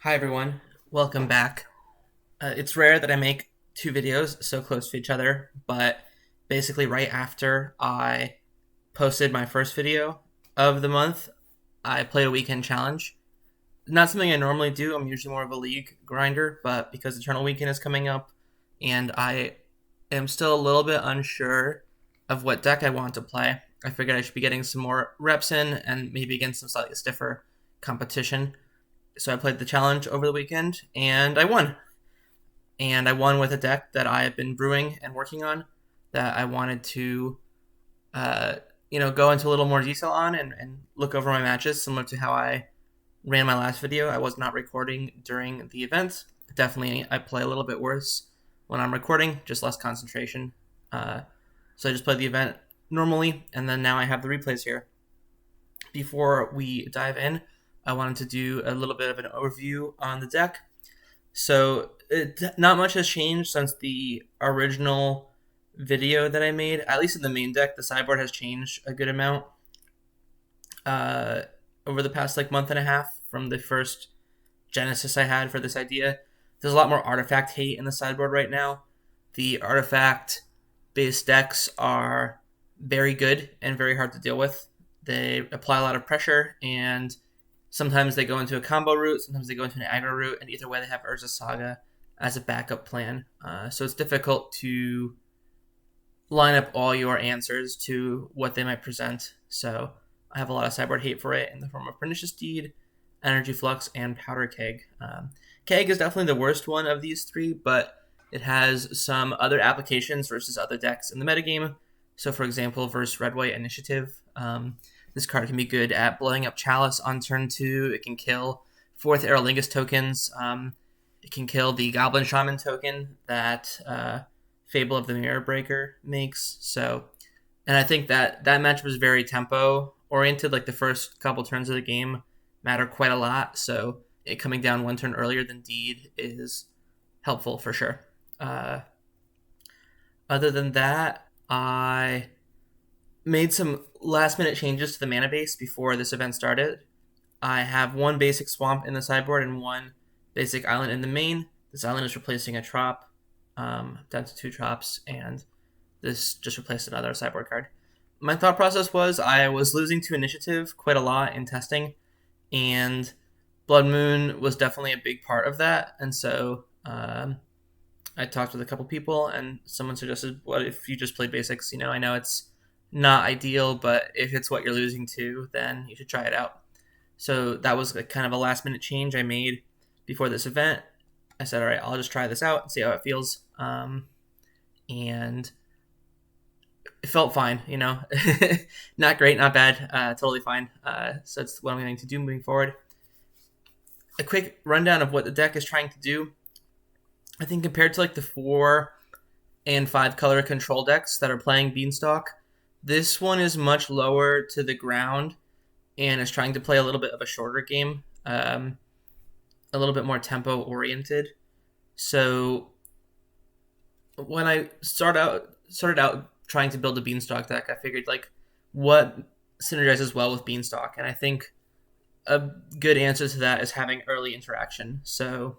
Hi everyone, welcome back. It's rare that I make two videos so close to each other, but basically right after I posted my first video of the month, I played a weekend challenge. Not something I normally do. I'm usually more of a league grinder, but because Eternal Weekend is coming up and I am still a little bit unsure of what deck I want to play, I figured I should be getting some more reps in and maybe against some slightly stiffer competition. So I played the challenge over the weekend and I won. And I won with a deck that I have been brewing and working on that I wanted to, uh, go into a little more detail on and look over my matches, similar to how I ran my last video. I was not recording during the event. Definitely, I play a little bit worse when I'm recording, just less concentration. So I just played the event normally, and then now I have the replays here. Before we dive in, I wanted to do a little bit of an overview on the deck. So not much has changed since the original video that I made. At least in the main deck, the sideboard has changed a good amount uh, over the past month and a half from the first genesis I had for this idea. There's a lot more artifact hate in the sideboard right now. The artifact based decks are very good and very hard to deal with. They apply a lot of pressure, and sometimes they go into a combo route, sometimes they go into an aggro route, and either way they have Urza Saga as a backup plan. So it's difficult to line up all your answers to what they might present. So I have a lot of sideboard hate for it in the form of Pernicious Deed, Energy Flux, and Powder Keg. Keg is definitely the worst one of these three, but it has some other applications versus other decks in the metagame. So, for example, versus Red White Initiative, this card can be good at blowing up Chalice on turn 2. It can kill 4th Aerolingus tokens. It can kill the Goblin Shaman token that Fable of the Mirror Breaker makes. So, and I think that match was very tempo oriented. Like the first couple turns of the game matter quite a lot. So it coming down one turn earlier than Deed is helpful for sure. Other than that, I made some last minute changes to the mana base before this event started. I have one basic swamp in the sideboard and one basic island in the main. This island is replacing a trop, down to 2 trops, and this just replaced another sideboard card. My thought process was I was losing to initiative quite a lot in testing, and Blood Moon was definitely a big part of that. And so I talked with a couple people, and someone suggested, "What if you just played basics? I know it's not ideal, but if it's what you're losing to, then you should try it out." So that was kind of a last minute change I made before this event. I said, "All right, I'll just try this out and see how it feels." And it felt fine, not great, not bad, totally fine. So that's what I'm going to do moving forward. A quick rundown of what the deck is trying to do. I think compared to the 4 and 5 color control decks that are playing Beanstalk, this one is much lower to the ground and is trying to play a little bit of a shorter game, a little bit more tempo oriented. So when I started out trying to build a Beanstalk deck, I figured what synergizes well with Beanstalk, and I think a good answer to that is having early interaction. So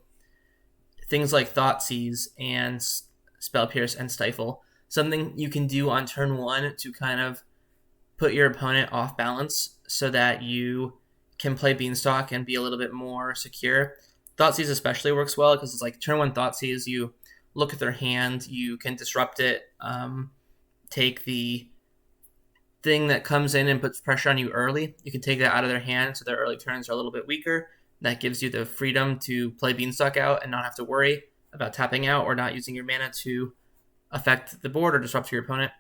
things like Thoughtseize and Spell Pierce and Stifle, something you can do on turn 1 to kind of put your opponent off balance so that you can play Beanstalk and be a little bit more secure. Thoughtseize especially works well because it's turn 1 Thoughtseize, you look at their hand, you can disrupt it, take the thing that comes in and puts pressure on you early. You can take that out of their hand so their early turns are a little bit weaker. That gives you the freedom to play Beanstalk out and not have to worry about tapping out or not using your mana to affect the board or disrupt your opponent.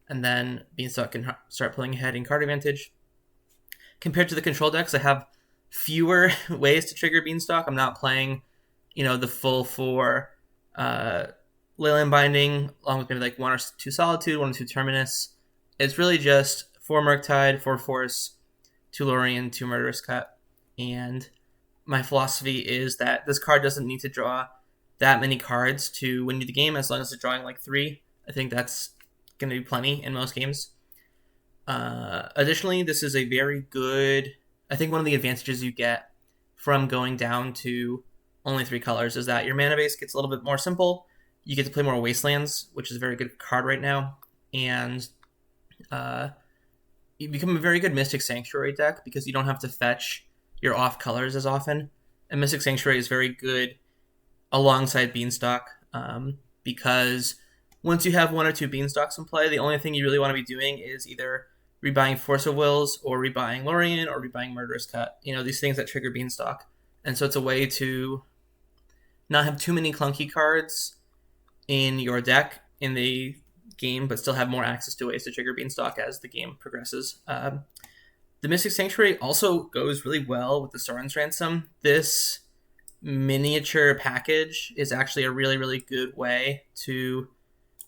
And then Beanstalk can start pulling ahead in card advantage. Compared to the control decks, I have fewer ways to trigger Beanstalk. I'm not playing, the full 4 Leyland Binding, along with maybe 1 or 2 Solitude, 1 or 2 Terminus. It's really just 4 Murktide, 4 Force, 2 Lorien, 2 Murderous Cut. And my philosophy is that this card doesn't need to draw that many cards to win you the game, as long as it's drawing 3. I think that's going to be plenty in most games. Additionally, this is a very good... I think one of the advantages you get from going down to only 3 colors is that your mana base gets a little bit more simple. You get to play more Wastelands, which is a very good card right now, and you become a very good Mystic Sanctuary deck because you don't have to fetch your off colors as often. And Mystic Sanctuary is very good alongside Beanstalk because once you have 1 or 2 Beanstalks in play, the only thing you really want to be doing is either rebuying Force of Wills or rebuying Lorien or rebuying Murderous Cut. These things that trigger Beanstalk. And so it's a way to not have too many clunky cards in your deck in the game, but still have more access to ways to trigger Beanstalk as the game progresses. The Mystic Sanctuary also goes really well with the Sorin's Ransom. This miniature package is actually a really, really good way to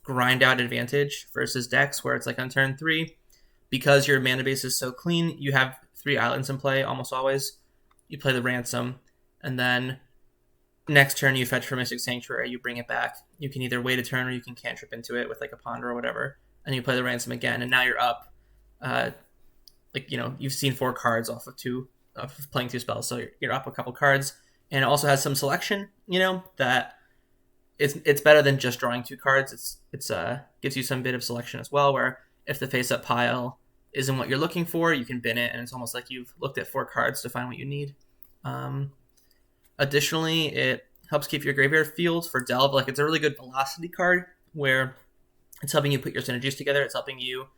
grind out advantage versus decks where it's like on turn 3. Because your mana base is so clean, you have 3 islands in play almost always. You play the Ransom, and then next turn you fetch for Mystic Sanctuary, you bring it back. You can either wait a turn or you can cantrip into it with like a Ponder or whatever, and you play the Ransom again, and now you're up. You've seen 4 cards off of playing 2 spells, so you're up a couple cards, and it also has some selection. That it's better than just drawing 2 cards. It's gives you some bit of selection as well, where if the face-up pile isn't what you're looking for, you can bin it, and it's almost like you've looked at 4 cards to find what you need. Additionally, it helps keep your graveyard field for Delve. Like, it's a really good velocity card where it's helping you put your synergies together. It's helping you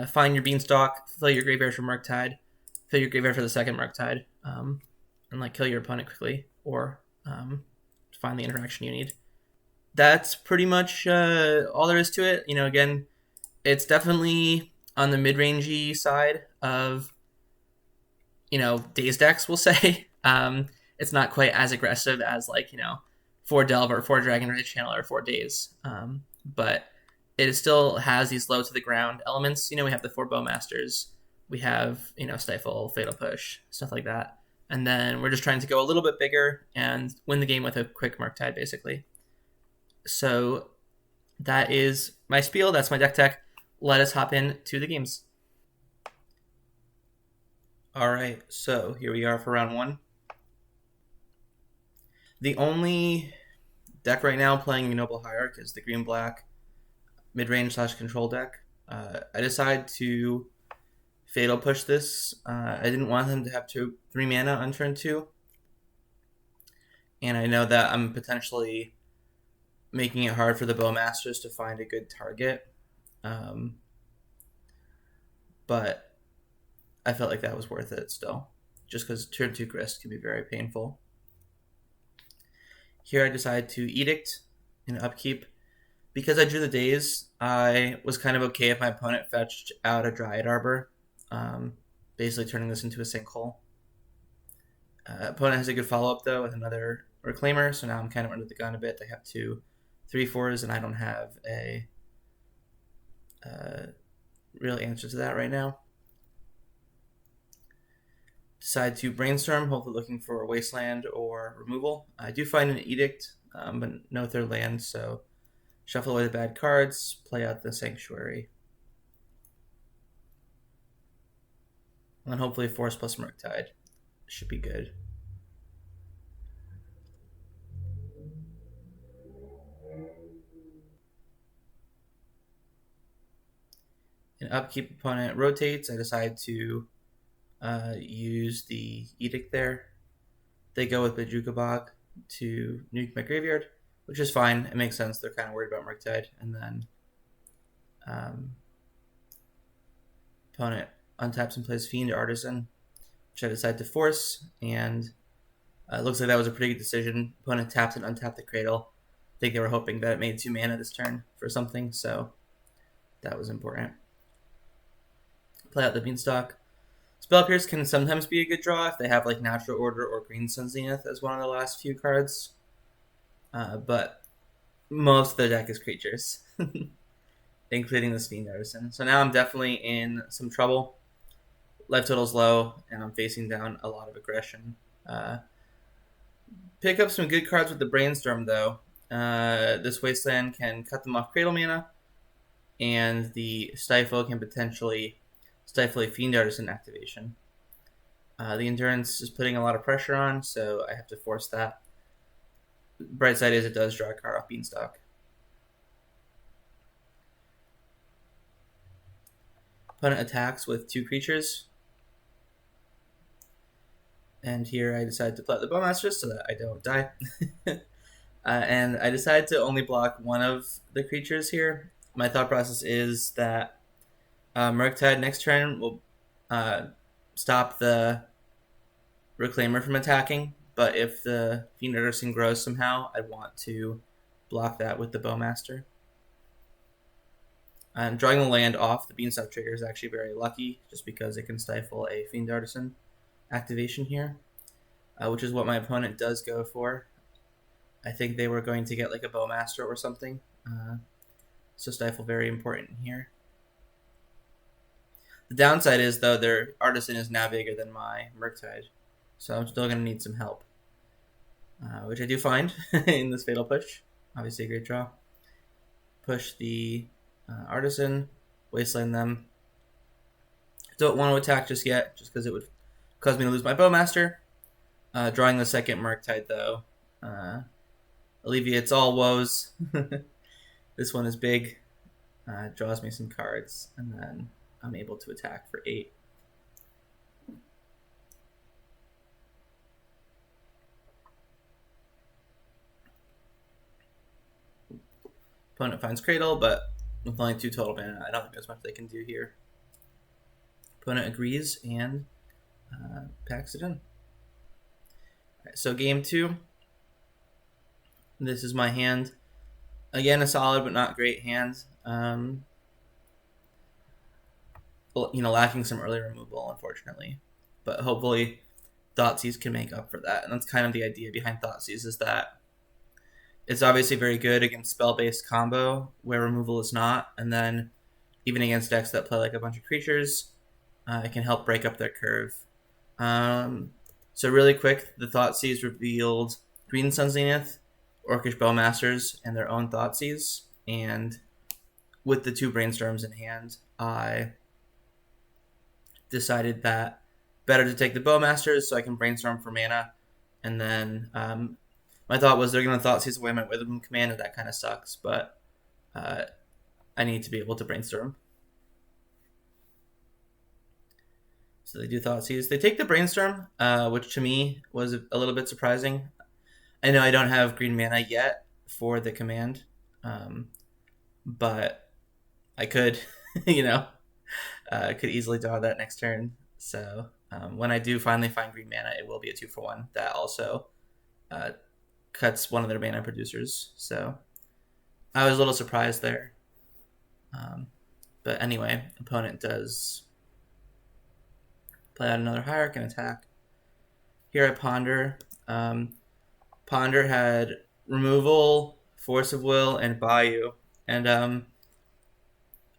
find your Beanstalk, fill your graveyard for Murktide, fill your graveyard for the second Murktide, and kill your opponent quickly, or find the interaction you need. That's pretty much all there is to it. Again, it's definitely on the mid-rangey side of Daze decks, we'll say. It's not quite as aggressive as 4 Delve or 4 Dragon Rage Channel or 4 Daze, but it still has these low to the ground elements. We have the 4 Bowmasters, we have Stifle, Fatal Push, stuff like that, and then we're just trying to go a little bit bigger and win the game with a quick Murktide, basically. So that is my spiel. That's my deck tech. Let us hop into the games. All right, so here we are for round 1. The only deck right now playing Noble Hierarch is the green-black mid-range / control deck. I decided to Fatal Push this. I didn't want them to have 3 mana on turn 2. And I know that I'm potentially making it hard for the Bowmasters to find a good target. But I felt like that was worth it still, just because turn 2 Grist can be very painful. Here I decided to Edict in upkeep. Because I drew the Daze, I was kind of okay if my opponent fetched out a Dryad Arbor, basically turning this into a sinkhole. Opponent has a good follow-up, though, with another Reclaimer, so now I'm kind of under the gun a bit. They have 2 3/4s, and I don't have a real answer to that right now. Decide to Brainstorm, hopefully looking for a Wasteland or removal. I do find an Edict, but no 3rd land, so shuffle away the bad cards, play out the Sanctuary. And then hopefully Force plus Murktide should be good. An upkeep opponent rotates. I decide to use the Edict there. They go with Bojuka Bog to nuke my graveyard, which is fine. It makes sense. They're kind of worried about Murktide. And then opponent untaps and plays Fiend Artisan, which I decide to force. And it looks like that was a pretty good decision. Opponent tapped and untapped the Cradle. I think they were hoping that it made 2 mana this turn for something, so that was important. Play out the Beanstalk. Spell Pierce can sometimes be a good draw if they have Natural Order or Green Sun Zenith as one of the last few cards. But most of the deck is creatures, including the Fiend Artisan. So now I'm definitely in some trouble. Life total's low, and I'm facing down a lot of aggression. Pick up some good cards with the Brainstorm, though. This Wasteland can cut them off Cradle mana, and the Stifle can potentially stifle a Fiend Artisan activation. The Endurance is putting a lot of pressure on, so I have to force that. bright side is it does draw a card off Beanstalk. Opponent attacks with 2 creatures. And here I decided to play the Bowmaster so that I don't die. And I decided to only block one of the creatures here. My thought process is that Murktide next turn will stop the Reclaimer from attacking, but if the Fiend Artisan grows somehow, I want to block that with the Bowmaster. Drawing the land off the Beanstalk trigger is actually very lucky, just because it can stifle a Fiend Artisan activation here, which is what my opponent does go for. I think they were going to get like a Bowmaster or something. So stifle very important here. The downside is, though, their Artisan is now bigger than my Murktide, so I'm still going to need some help, which I do find in this Fatal Push. Obviously a great draw. Push the Artisan, wasteland them. Don't want to attack just yet, just because it would cause me to lose my Bowmaster. Drawing the second Murktide, though, alleviates all woes. This one is big. Draws me some cards, and then I'm able to attack for 8. Opponent finds Cradle, but with only 2 total mana, I don't think there's much they can do here. Opponent agrees and packs it in. Right, so game 2. This is my hand. Again, a solid but not great hand. Lacking some early removal, unfortunately. But hopefully Thoughtseize can make up for that. And that's kind of the idea behind Thoughtseize, is that it's obviously very good against spell-based combo where removal is not. And then even against decks that play like a bunch of creatures, it can help break up their curve. So really quick, the Thoughtseize revealed Green Sun Zenith, Orcish Bowmasters, and their own Thoughtseize. And with the 2 Brainstorms in hand, I decided that better to take the Bowmasters so I can Brainstorm for mana. And then my thought was they're going to Thoughtseize away my Wither command, and that kind of sucks. But I need to be able to Brainstorm. So they do Thoughtseize. They take the Brainstorm, which to me was a little bit surprising. I know I don't have green mana yet for the command, but I could, could easily draw that next turn. So when I do finally find green mana, it will be a 2-for-1 that also cuts one of their mana producers. So I was a little surprised there. But anyway, opponent does play out another Hierarch and attack. Here I ponder. Ponder had removal, Force of Will, and Bayou. And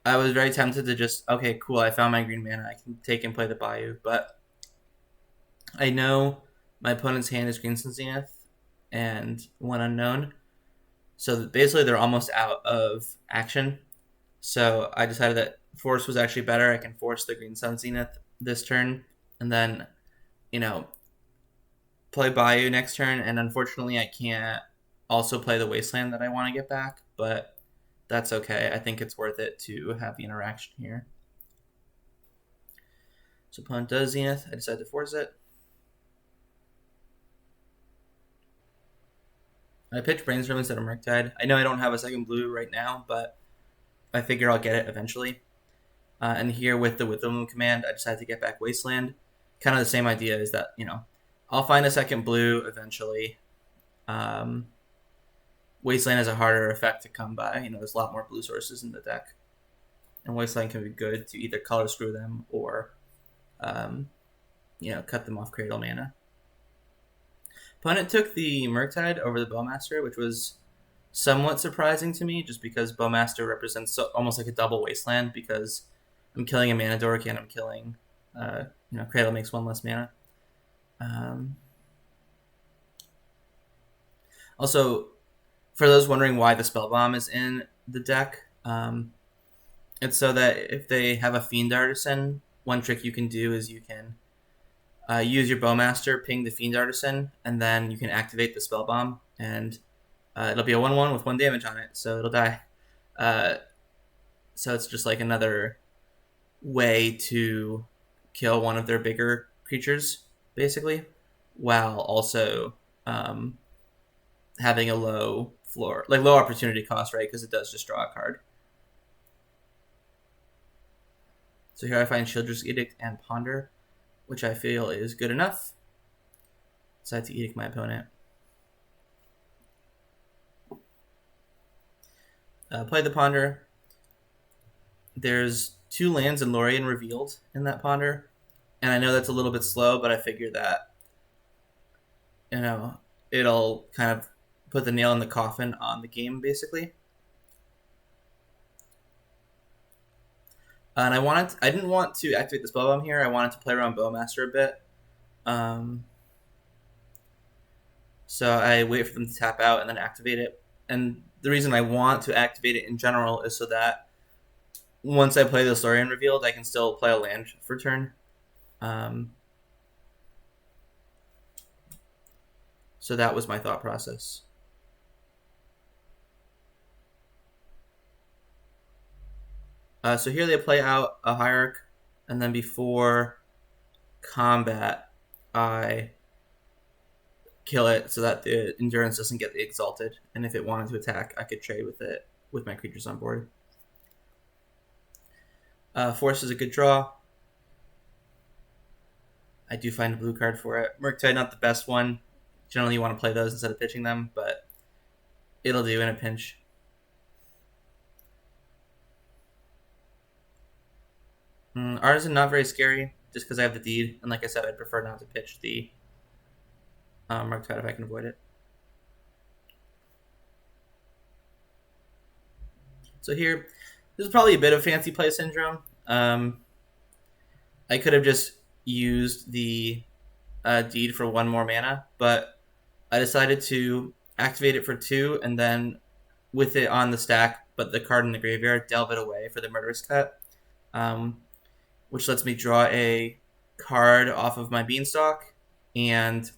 I was very tempted to just, okay, cool, I found my green mana. I can take and play the Bayou. But I know my opponent's hand is Green Sun Zenith and one unknown. So basically they're almost out of action. So I decided that Force was actually better. I can force the Green Sun Zenith this turn. And then, play Bayou next turn, and unfortunately I can't also play the Wasteland that I want to get back, but that's okay. I think it's worth it to have the interaction here. So opponent does Zenith. I decide to force it. I pitch Brainstorm instead of Murktide. I know I don't have a second blue right now, but I figure I'll get it eventually. And here with the Wither command, I decided to get back Wasteland. Kind of the same idea is that, I'll find a second blue eventually. Wasteland has a harder effect to come by. There's a lot more blue sources in the deck. And Wasteland can be good to either color screw them or, cut them off Cradle mana. Opponent took the Murktide over the Bowmaster, which was somewhat surprising to me, just because Bowmaster represents almost like a double Wasteland, because I'm killing a mana dork and I'm killing, Cradle makes 1 less mana. Also, for those wondering why the Spell Bomb is in the deck, it's so that if they have a Fiend Artisan, one trick you can do is you can use your Bowmaster, ping the Fiend Artisan, and then you can activate the Spell Bomb. And It'll be a 1/1 with 1 damage on it, so it'll die. Uh, so it's just like another way to kill one of their bigger creatures, basically, while also um, having a low floor, like low opportunity cost, right? Because it does just draw a card. So here I find Children's Edict and Ponder, which I feel is good enough. Decide to Edict my opponent. Play the Ponder. There's 2 lands and Lorien revealed in that Ponder. And I know that's a little bit slow, but I figure that, it'll kind of put the nail in the coffin on the game, basically. And I didn't want to activate the Spellbomb here. I wanted to play around Bowmaster a bit. So I wait for them to tap out and then activate it. And the reason I want to activate it in general is so that once I play the Lorien revealed, I can still play a land for turn. So that was my thought process. So here they play out a Hierarch, and then before combat, I kill it so that the Endurance doesn't get exalted. And if it wanted to attack, I could trade with it with my creatures on board. Force is a good draw. I do find a blue card for it. Murktide, not the best one. Generally, you want to play those instead of pitching them, but it'll do in a pinch. Artisan, not very scary, just because I have the deed. And like I said, I'd prefer not to pitch the Murktide if I can avoid it. So here, this is probably a bit of fancy play syndrome. I could have just used the deed for 1 more mana, but I decided to activate it for 2, and then with it on the stack, but the card in the graveyard, delve it away for the Murderous Cut, which lets me draw a card off of my Beanstalk, and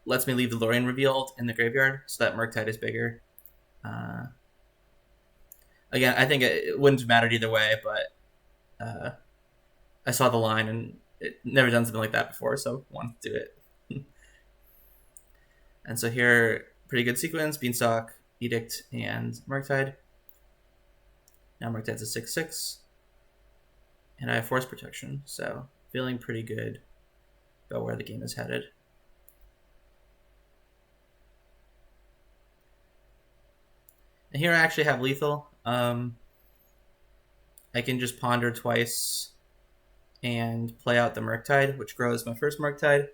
lets me leave the Lorien revealed in the graveyard, so that Murktide is bigger. Again, I think it wouldn't have mattered either way, but I saw the line, and it never done something like that before, so wanted to do it. And so here, pretty good sequence: Beanstalk, Edict, and Murktide. Now Murktide's a 6/6, and I have Force Protection, so feeling pretty good about where the game is headed. And here I actually have lethal. I can just ponder twice and play out the Murktide, which grows my first Murktide.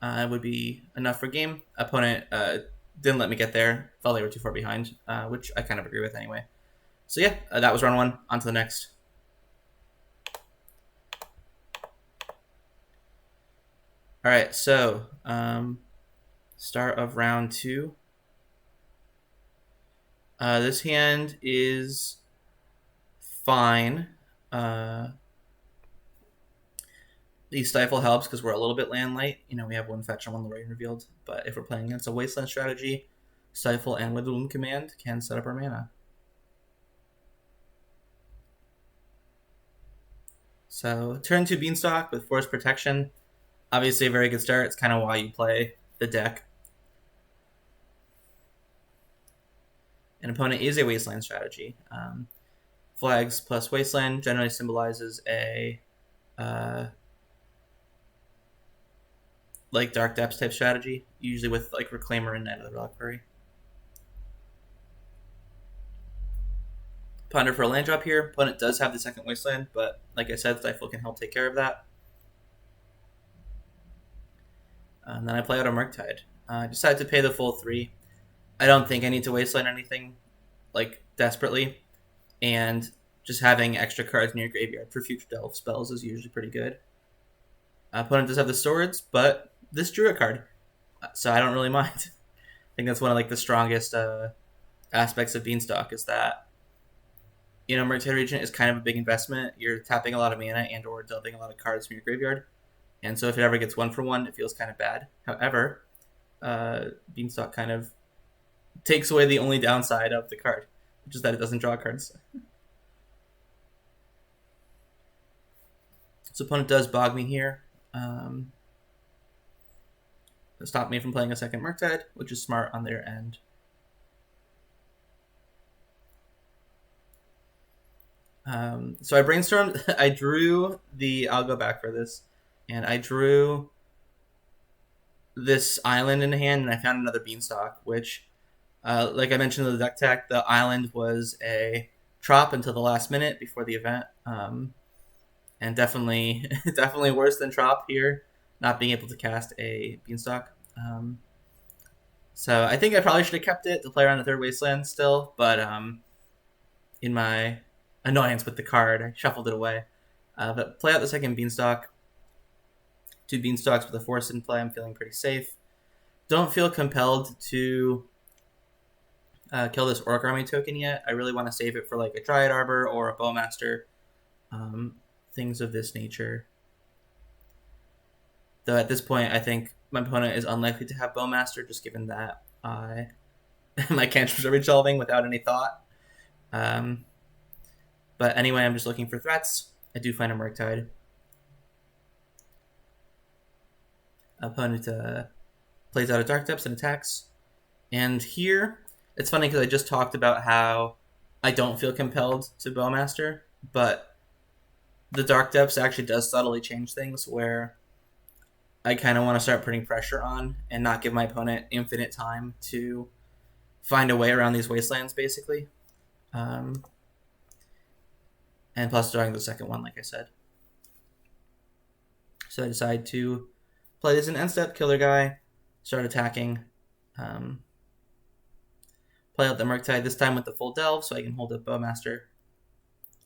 It would be enough for game. Opponent didn't let me get there. Felt they were too far behind, which I kind of agree with anyway. So yeah, that was round 1. On to the next. All right, so start of round 2. This hand is fine. The Stifle helps because we're a little bit land light. We have 1 fetch and 1 Lorien revealed. But if we're playing against a Wasteland strategy, Stifle and Withering Command can set up our mana. So turn 2 Beanstalk with Force Protection. Obviously a very good start. It's kind of why you play the deck. An opponent is a Wasteland strategy. Flags plus Wasteland generally symbolizes a like Dark Depths type strategy, usually with like Reclaimer and Knight of the Reliquary. Ponder for a land drop here. Opponent does have the 2nd Wasteland, but like I said, Stifle can help take care of that. And then I play out a Murktide. I decided to pay the full 3. I don't think I need to Wasteland anything like desperately, and just having extra cards in your graveyard for future delve spells is usually pretty good. Opponent does have the swords, but this drew a card, so I don't really mind. I think that's one of like the strongest aspects of Beanstalk is that Murktide Regent is kind of a big investment. You're tapping a lot of mana and or delving a lot of cards from your graveyard, and so if it ever gets 1 for 1, it feels kind of bad. However, Beanstalk kind of takes away the only downside of the card, which is that it doesn't draw cards. So opponent does bog me here. Stop me from playing a second Murktide, which is smart on their end. So I brainstormed. I drew the. I'll go back for this, and I drew this island in hand, and I found another Beanstalk, which, like I mentioned in the deck tech, the island was a trop until the last minute before the event, and definitely worse than trop here, not being able to cast a Beanstalk. So I think I probably should have kept it to play around the third wasteland still, but in my annoyance with the card, I shuffled it away. But play out the second Beanstalk. 2 Beanstalks with a force in play. I'm feeling pretty safe. Don't feel compelled to kill this Orc Army token yet. I really want to save it for like a Dryad Arbor or a Bowmaster. Things of this nature. Though at this point, I think my opponent is unlikely to have Bowmaster, just given that my cantrips are resolving without any thought. But anyway, I'm just looking for threats. I do find a Murktide. Opponent plays out a Dark Depths and attacks. And here, it's funny because I just talked about how I don't feel compelled to Bowmaster, but the Dark Depths actually does subtly change things where I kind of want to start putting pressure on and not give my opponent infinite time to find a way around these wastelands, basically. And plus drawing the second one, like I said. So I decide to play this an end step, kill their guy, start attacking. Play out the Murktide, this time with the full delve, so I can hold up Bowmaster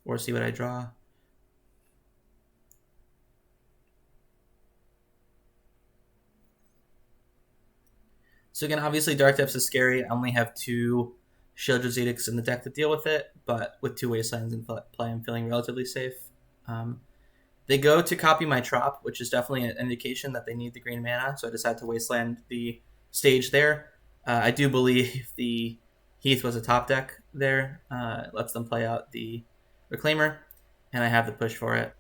or see what I draw. So again, obviously Dark Depths is scary. I only have 2 Sheoldred's Edicts in the deck to deal with it, but with 2 Wastelands in play, I'm feeling relatively safe. They go to copy my Trop, which is definitely an indication that they need the green mana, so I decided to Wasteland the stage there. I do believe the Heath was a top deck there. It lets them play out the Reclaimer, and I have the push for it.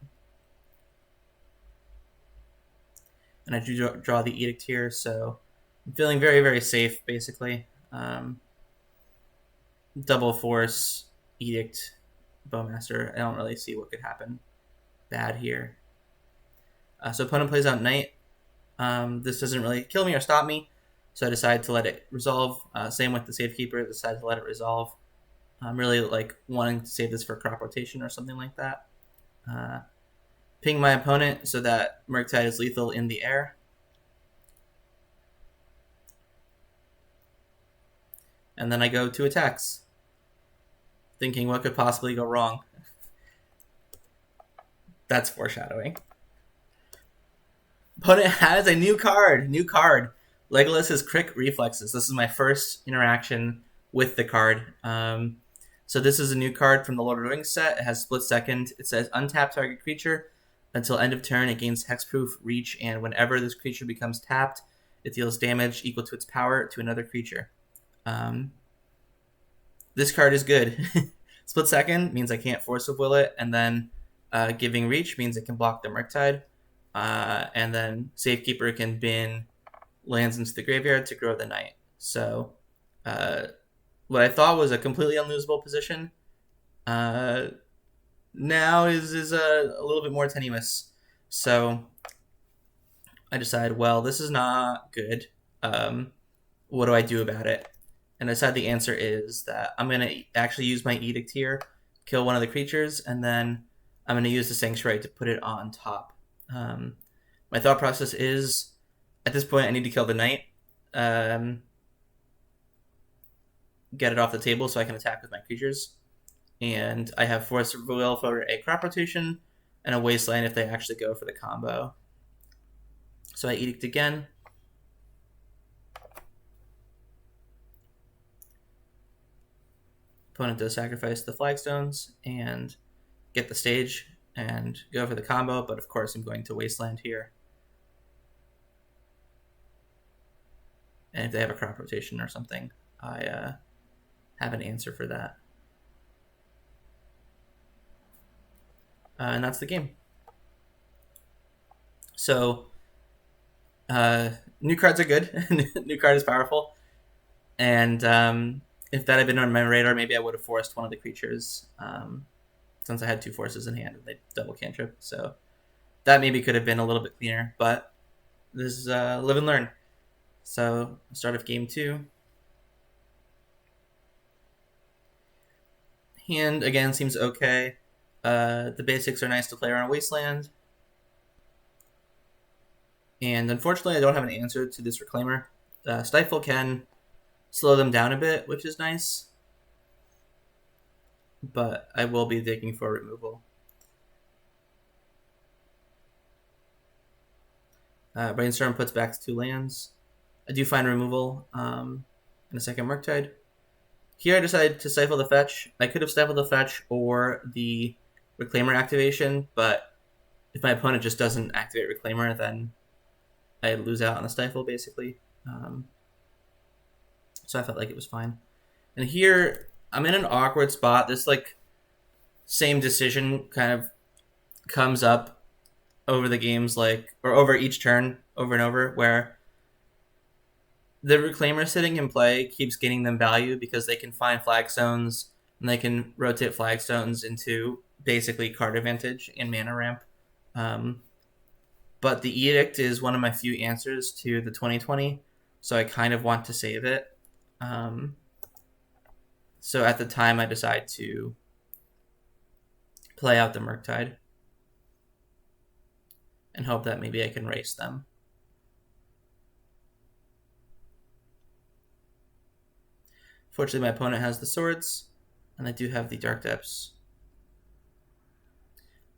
And I do draw the Edict here, so I'm feeling very, very safe, basically. Double Force, Edict, Bowmaster. I don't really see what could happen bad here. So opponent plays out Knight. This doesn't really kill me or stop me, so I decide to let it resolve. Same with the Safekeeper, decide to let it resolve. I'm really like wanting to save this for crop rotation or something like that. Ping my opponent so that Murktide is lethal in the air. And then I go to attacks, thinking what could possibly go wrong. That's foreshadowing. Opponent has a new card. Legolas's Crick Reflexes. This is my first interaction with the card. So this is a new card from the Lord of the Rings set. It has split second. It says untap target creature. Until end of turn, it gains hexproof, reach, and whenever this creature becomes tapped, it deals damage equal to its power to another creature. This card is good. Split second means I can't force of will it, and then giving reach means it can block the Murktide, and then Safekeeper can bin lands into the graveyard to grow the Knight. So what I thought was a completely unlosable position now is a little bit more tenuous. So I decide, well, this is not good. What do I do about it? And I decided the answer is that I'm going to actually use my Edict here, kill one of the creatures, and then I'm going to use the Sanctuary to put it on top. My thought process is, at this point, I need to kill the Knight, get it off the table so I can attack with my creatures. And I have Force of Will for a crop rotation, and a Wasteland if they actually go for the combo. So I Edict again. Opponent does sacrifice the flagstones and get the stage and go for the combo, but of course I'm going to Wasteland here. And if they have a crop rotation or something, I have an answer for that. And that's the game. So, new cards are good. New card is powerful. And if that had been on my radar, maybe I would have forced one of the creatures, since I had 2 forces in hand and they double cantrip. So that maybe could have been a little bit cleaner, but this is live and learn. So start of game 2. Hand again seems okay. The basics are nice to play around Wasteland. And unfortunately, I don't have an answer to this Reclaimer. Stifle can slow them down a bit, which is nice. But I will be digging for removal. Brainstorm puts back 2 lands. I do find removal in a second Murktide. Here I decided to stifle the fetch. I could have stifled the fetch or the Reclaimer activation, but if my opponent just doesn't activate Reclaimer, then I lose out on the stifle, basically. So I felt like it was fine. And here, I'm in an awkward spot. This, same decision kind of comes up over the games, or over each turn, over and over, where the Reclaimer sitting in play keeps gaining them value because they can find flagstones and they can rotate flagstones into basically card advantage and mana ramp. But the Edict is one of my few answers to the 2020, so I kind of want to save it. So at the time, I decide to play out the Murktide and hope that maybe I can race them. Fortunately, my opponent has the swords, and I do have the Dark Depths.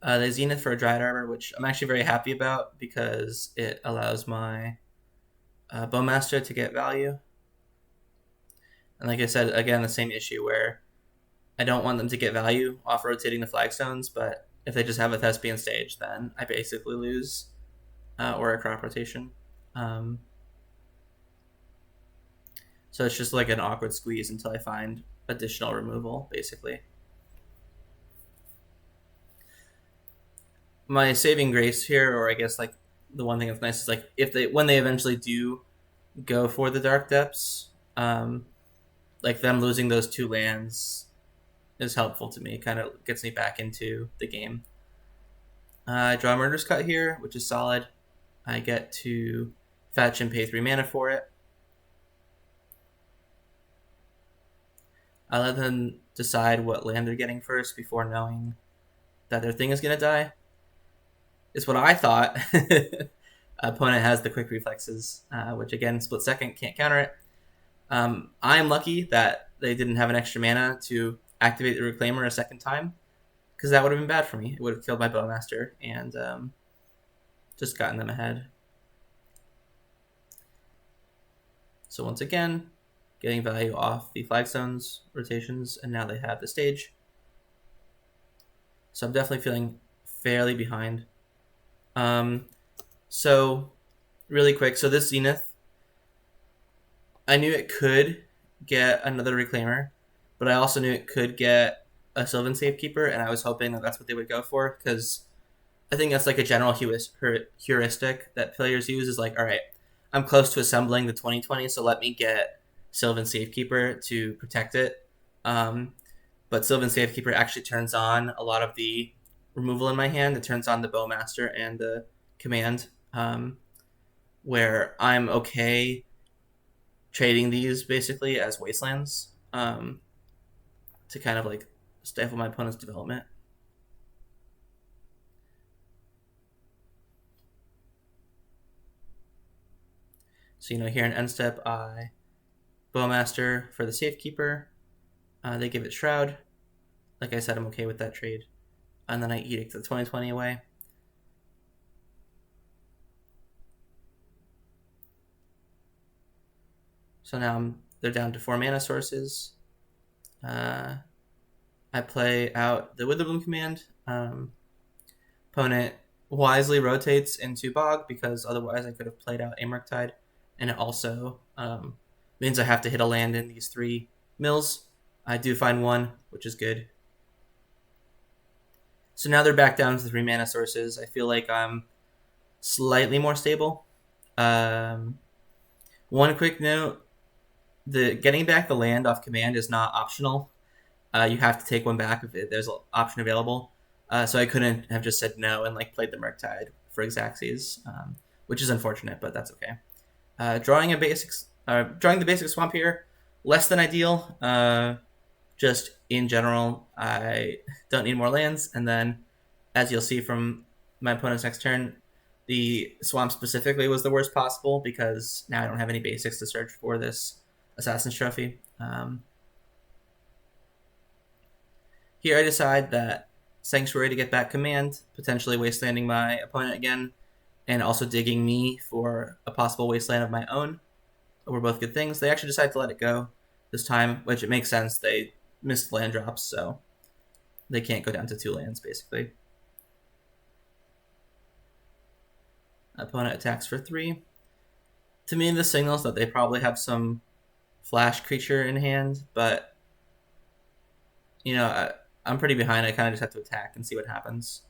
The Zenith for a Dryad Arbor, which I'm actually very happy about because it allows my Bowmaster to get value. And like I said, again, the same issue where I don't want them to get value off rotating the flagstones, but if they just have a Thespian stage, then I basically lose, or a crop rotation. So it's just like an awkward squeeze until I find additional removal, basically. My saving grace here, or I guess the one thing that's nice is when they eventually do go for the Dark Depths, them losing those 2 lands is helpful to me. It kind of gets me back into the game. I draw a Murderous Cut here, which is solid. I get to fetch and pay 3 mana for it. I let them decide what land they're getting first before knowing that their thing is going to die. Is what I thought. Opponent has the quick reflexes, which again, split second, can't counter it. I'm lucky that they didn't have an extra mana to activate the Reclaimer a second time, because that would have been bad for me. It would have killed my Bowmaster and just gotten them ahead. So once again, getting value off the flagstones rotations, and now they have the stage. So I'm definitely feeling fairly behind. So really quick, so this Zenith, I knew it could get another Reclaimer, but I also knew it could get a Sylvan Safekeeper, and I was hoping that that's what they would go for, because I think that's a general heuristic that players use is all right, I'm close to assembling the 2020, so let me get Sylvan Safekeeper to protect it. But Sylvan Safekeeper actually turns on a lot of the removal in my hand. It turns on the Bowmaster and the command, where I'm okay trading these basically as wastelands to kind of stifle my opponent's development. So here in end step, I Bowmaster for the Safekeeper. They give it Shroud. Like I said, I'm okay with that trade. And then I Edict the 2020 away. So now they're down to 4 mana sources. I play out the Witherbloom command. Opponent wisely rotates into Bog because otherwise I could have played out a Murktide and it also means I have to hit a land in these 3 mills. I do find one, which is good. So now they're back down to 3 mana sources. I feel like I'm slightly more stable. One quick note: the getting back the land off command is not optional. You have to take one back if there's an option available. So I couldn't have just said no and like played the Murktide for Xaxes, which is unfortunate, but that's okay. Drawing the basic swamp here, less than ideal. Just in general, I don't need more lands, and then, as you'll see from my opponent's next turn, the swamp specifically was the worst possible because now I don't have any basics to search for this Assassin's Trophy. Here I decide that Sanctuary to get back command, potentially wastelanding my opponent again, and also digging me for a possible wasteland of my own were both good things. They actually decided to let it go this time, which it makes sense. They missed land drops, so they can't go down to 2 lands, basically. Opponent attacks for 3. To me, this signals that they probably have some flash creature in hand, but, you know, I'm pretty behind. I kind of just have to attack and see what happens.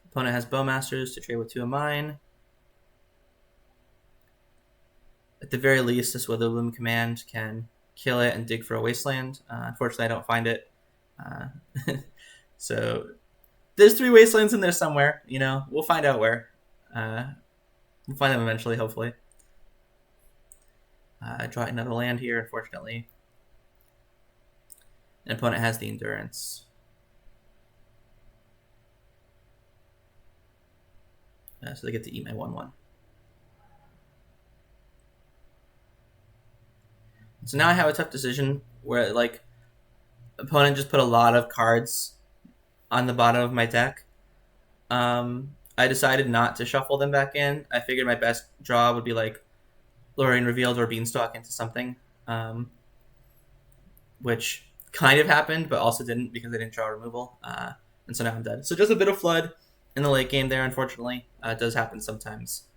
Opponent has Bowmasters to trade with 2 of mine. At the very least, this Witherloom command can kill it and dig for a wasteland. Unfortunately, I don't find it. So there's 3 wastelands in there somewhere. You know, we'll find out where. We'll find them eventually, hopefully. Draw another land here, unfortunately. An opponent has the Endurance. So they get to eat my 1/1. So now I have a tough decision where, like, opponent just put a lot of cards on the bottom of my deck. I decided not to shuffle them back in. I figured my best draw would be, like, Lorien Revealed or Beanstalk into something, which kind of happened, but also didn't because I didn't draw removal. And so now I'm dead. So just a bit of flood in the late game there, unfortunately. It does happen sometimes.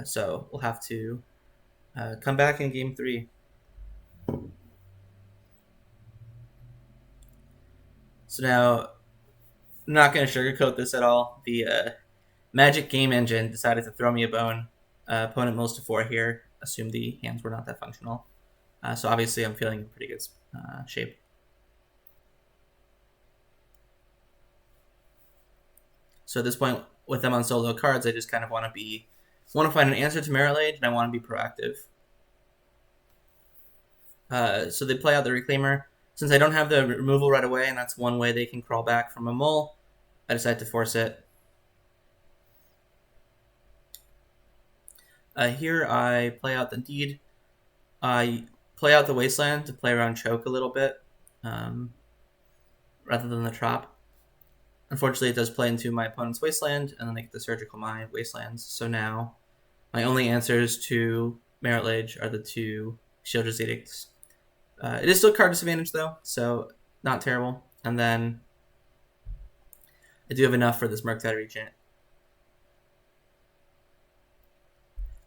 So we'll have to come back in game 3. So now, I'm not going to sugarcoat this at all. The Magic Game Engine decided to throw me a bone. Opponent mills to 4 here. Assumed the hands were not that functional. So obviously I'm feeling in pretty good shape. So at this point, with them on solo cards, I just kind of want to find an answer to Merit Lage, and I want to be proactive. So they play out the Reclaimer. Since I don't have the removal right away, and that's one way they can crawl back from a mole, I decide to force it. Here I play out the Deed. I play out the Wasteland to play around Choke a little bit, rather than the Trop. Unfortunately, it does play into my opponent's Wasteland, and then they get the Surgical Mind Wastelands. So now my only answers to Merit Lage are the 2 Shield's Edicts. It is still card disadvantage, though, so not terrible. And then I do have enough for this Murktide Regent.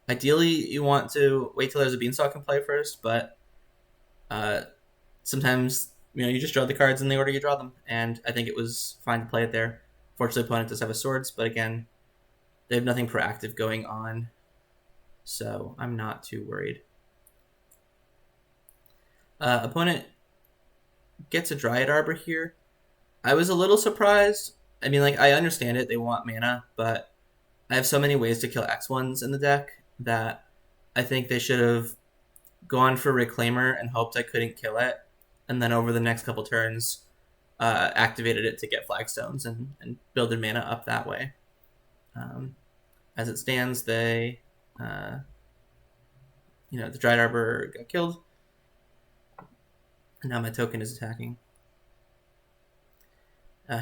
Ideally, you want to wait till there's a Beanstalk in play first, but sometimes you just draw the cards in the order you draw them, and I think it was fine to play it there. Fortunately, opponent does have a Swords, but again, they have nothing proactive going on, so I'm not too worried. Opponent gets a Dryad Arbor here. I was a little surprised. I mean, like, I understand it. They want mana, but I have so many ways to kill X1s in the deck that I think they should have gone for Reclaimer and hoped I couldn't kill it, and then over the next couple turns activated it to get flagstones and build their mana up that way. As it stands, they, the Dryad Arbor got killed, and now my token is attacking.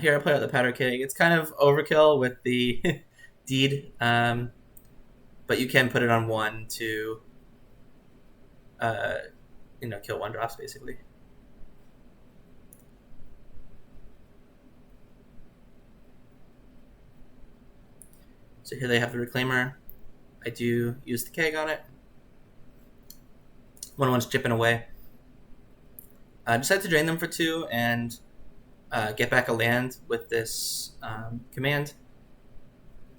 Here I play out the Powder Keg. It's kind of overkill with the Deed, but you can put it on 1 to kill 1-drops, basically. So here they have the Reclaimer. I do use the keg on it. 1/1's chipping away. I decided to drain them for 2 and get back a land with this command.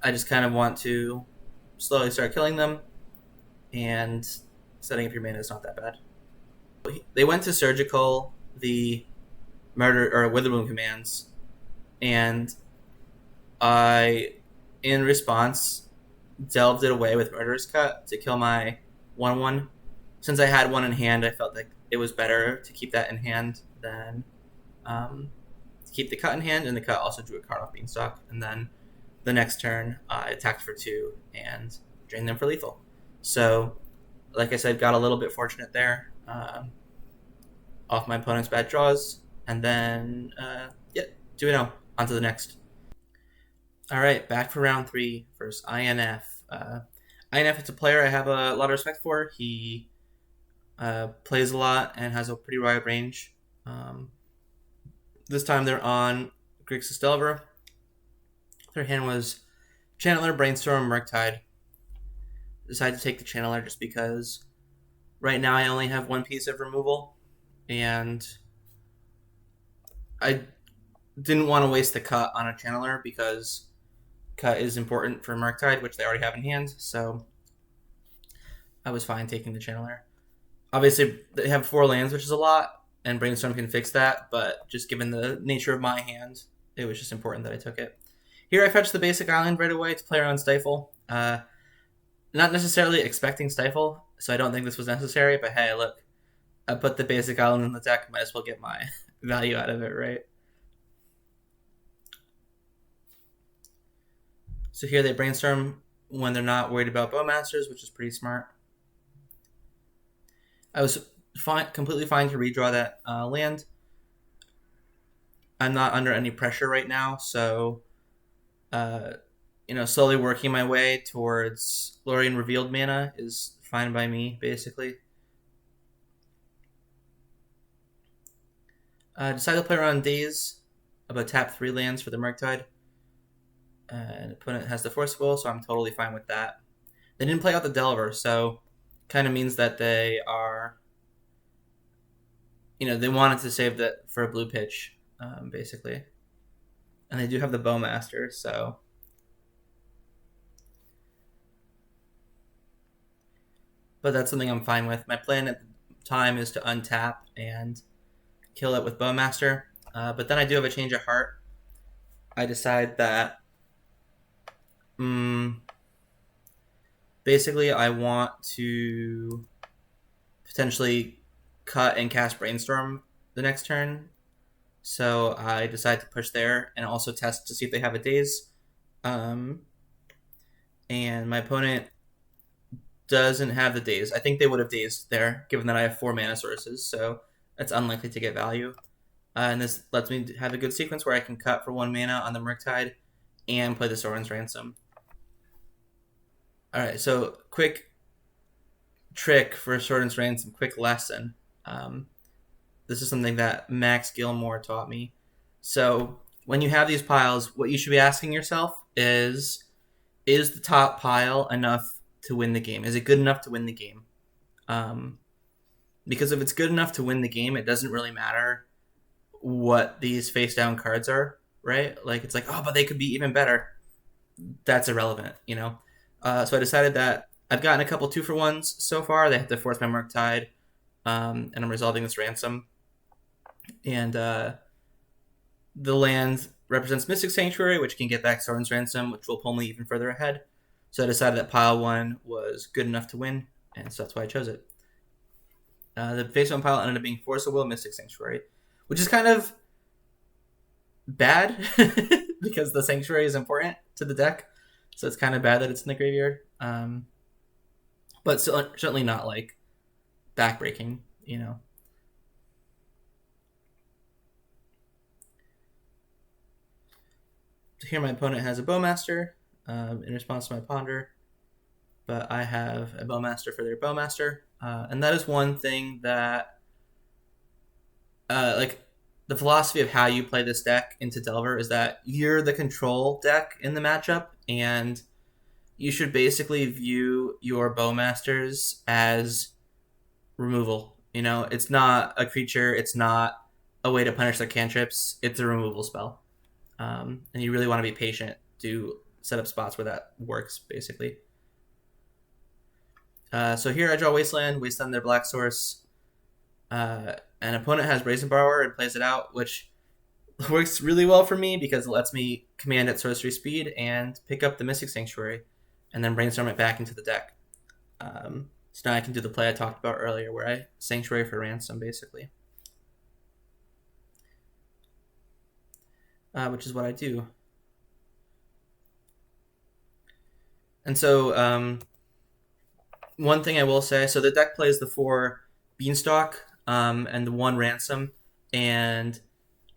I just kind of want to slowly start killing them, and setting up your mana is not that bad. They went to Surgical, the Murder or Witherbloom commands, and I, in response, delved it away with Murderous Cut to kill my 1/1. Since I had 1 in hand, I felt like it was better to keep that in hand than to keep the cut in hand, and the cut also drew a card off Beanstalk. And then the next turn, I attacked for 2 and drained them for lethal. So, like I said, got a little bit fortunate there off my opponent's bad draws. And then, 2-0. On to the next. All right, back for round 3 versus INF. INF is a player I have a lot of respect for. He plays a lot and has a pretty wide range. This time they're on Grixis Delver. Their hand was Channeler, Brainstorm, Murktide. Decided to take the Channeler just because right now I only have 1 piece of removal, and I didn't want to waste the cut on a Channeler because cut is important for Murktide, which they already have in hand, so I was fine taking the Channeler. Obviously, they have 4 lands, which is a lot, and Brainstorm can fix that, but just given the nature of my hand, it was just important that I took it. Here I fetched the basic island right away to play around Stifle. Not necessarily expecting Stifle, so I don't think this was necessary, but hey, look, I put the basic island in the deck, might as well get my value out of it, right? So here they Brainstorm when they're not worried about Bowmasters, which is pretty smart. I was completely fine to redraw that land. I'm not under any pressure right now, so slowly working my way towards Lorien Revealed mana is fine by me, basically. Decided to play around Daze, about tap 3 lands for the Murktide. And opponent has the Forcible, so I'm totally fine with that. They didn't play out the Delver, so kind of means that they are, they wanted to save that for a blue pitch, basically. And they do have the Bowmaster, so but that's something I'm fine with. My plan at the time is to untap and kill it with Bowmaster, but then I do have a change of heart. I decide that basically I want to potentially cut and cast Brainstorm the next turn, so I decide to push there and also test to see if they have a Daze. And my opponent doesn't have the Daze. I think they would have dazed there, given that I have 4 mana sources, so it's unlikely to get value. And this lets me have a good sequence where I can cut for 1 mana on the Murktide and play the Sorin's Ransom. Alright, so quick trick for Sorin's Ransom, quick lesson. This is something that Max Gilmore taught me. So when you have these piles, what you should be asking yourself is the top pile enough to win the game? Is it good enough to win the game? Because if it's good enough to win the game, it doesn't really matter what these face down cards are, right? Like, it's like, oh, but they could be even better. That's irrelevant, So I decided that I've gotten a couple 2-for-1s so far. They have to force my Murktide, and I'm resolving this Ransom. And the land represents Mystic Sanctuary, which can get back Sorin's Ransom, which will pull me even further ahead. So I decided that pile 1 was good enough to win, and so that's why I chose it. The face 1 pile ended up being Force of Will, Mystic Sanctuary, which is kind of bad because the Sanctuary is important to the deck, so it's kind of bad that it's in the graveyard. But certainly not like backbreaking, So here my opponent has a Bowmaster in response to my Ponder, but I have a Bowmaster for their Bowmaster, and that is one thing that, the philosophy of how you play this deck into Delver is that you're the control deck in the matchup, and you should basically view your bowmasters as removal. It's not a creature. It's not a way to punish their cantrips. It's a removal spell, and you really want to be patient to set up spots where that works, basically. So here I draw Wasteland, their black source. An opponent has Brazen Borrower and plays it out, which works really well for me because it lets me command at sorcery speed and pick up the Mystic Sanctuary and then brainstorm it back into the deck. So now I can do the play I talked about earlier where I Sanctuary for ransom, basically. Which is what I do. And so one thing I will say, so the deck plays the 4 Beanstalk and the 1 ransom, and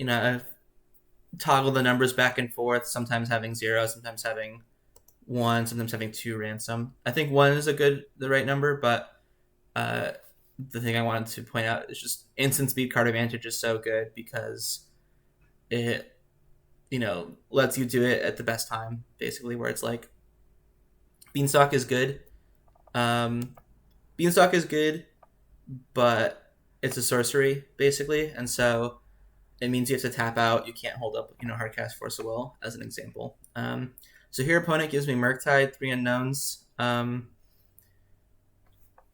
I've toggled the numbers back and forth, sometimes having 0, sometimes having 1, sometimes having 2 ransom. I think 1 is the right number, but the thing I wanted to point out is just instant speed card advantage is so good because it lets you do it at the best time, basically, where it's like Beanstalk is good. Beanstalk is good, but it's a sorcery, basically, and so it means you have to tap out. You can't hold up, Hardcast Force of Will, as an example. So here, opponent gives me Murktide, 3 unknowns. I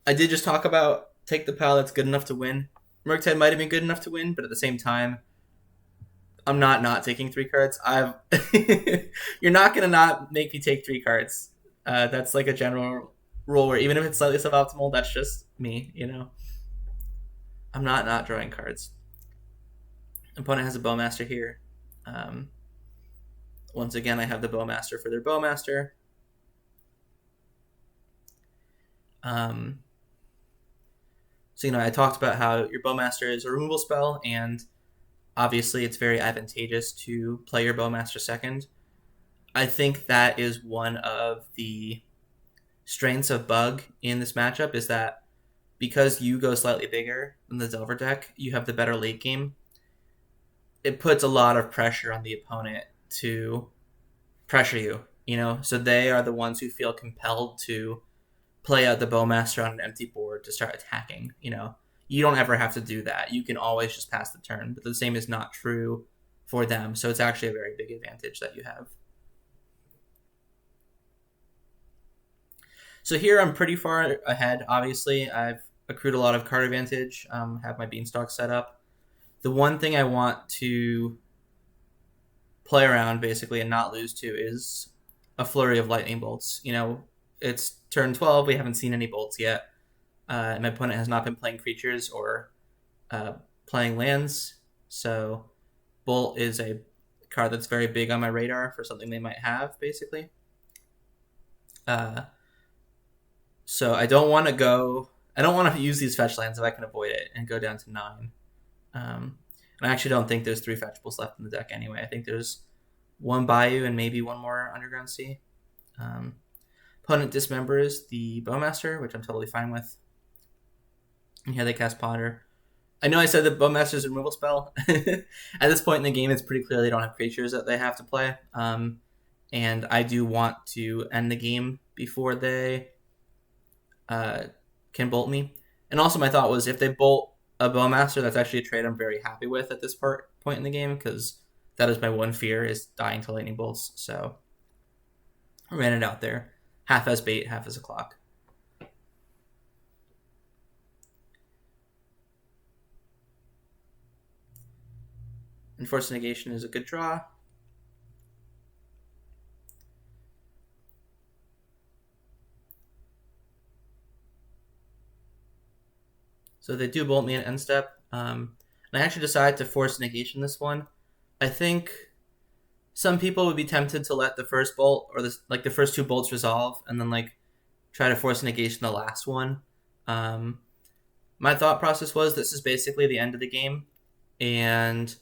did just talk about take the pal that's good enough to win. Murktide might have been good enough to win, but at the same time, I'm not taking 3 cards. You're not gonna not make me take 3 cards. That's like a general rule where even if it's slightly suboptimal, that's just me. I'm not drawing cards. Opponent has a Bowmaster here. Once again, I have the Bowmaster for their Bowmaster. So I talked about how your Bowmaster is a removal spell, and obviously it's very advantageous to play your Bowmaster second. I think that is one of the strengths of Bug in this matchup, is that because you go slightly bigger than the Delver deck, you have the better late game. It puts a lot of pressure on the opponent to pressure you, so they are the ones who feel compelled to play out the Bowmaster on an empty board to start attacking. You don't ever have to do that. You can always just pass the turn, but the same is not true for them, so it's actually a very big advantage that you have. So here I'm pretty far ahead, obviously. I've accrued a lot of card advantage, have my Beanstalk set up. The one thing I want to play around, basically, and not lose to is a flurry of lightning bolts. It's turn 12, we haven't seen any bolts yet. My opponent has not been playing creatures or playing lands, so Bolt is a card that's very big on my radar for something they might have, basically. So I don't want to use these fetch lands if I can avoid it and go down to 9. And I actually don't think there's 3 fetchables left in the deck anyway. I think there's 1 Bayou and maybe 1 more Underground Sea. Opponent dismembers the Bowmaster, which I'm totally fine with. And here they cast Ponder. I know I said that Bowmaster is a removal spell. At this point in the game, it's pretty clear they don't have creatures that they have to play. And I do want to end the game before they can bolt me. And also my thought was if they bolt a Bowmaster, that's actually a trade I'm very happy with at this point in the game, because that is my one fear, is dying to lightning bolts. So I ran it out there. Half as bait, half as a clock. Enforced Negation is a good draw. So they do bolt me at end step. And I actually decided to force negation this one. I think some people would be tempted to let the first bolt or the first 2 bolts resolve and then try to force negation the last one. My thought process was this is basically the end of the game, and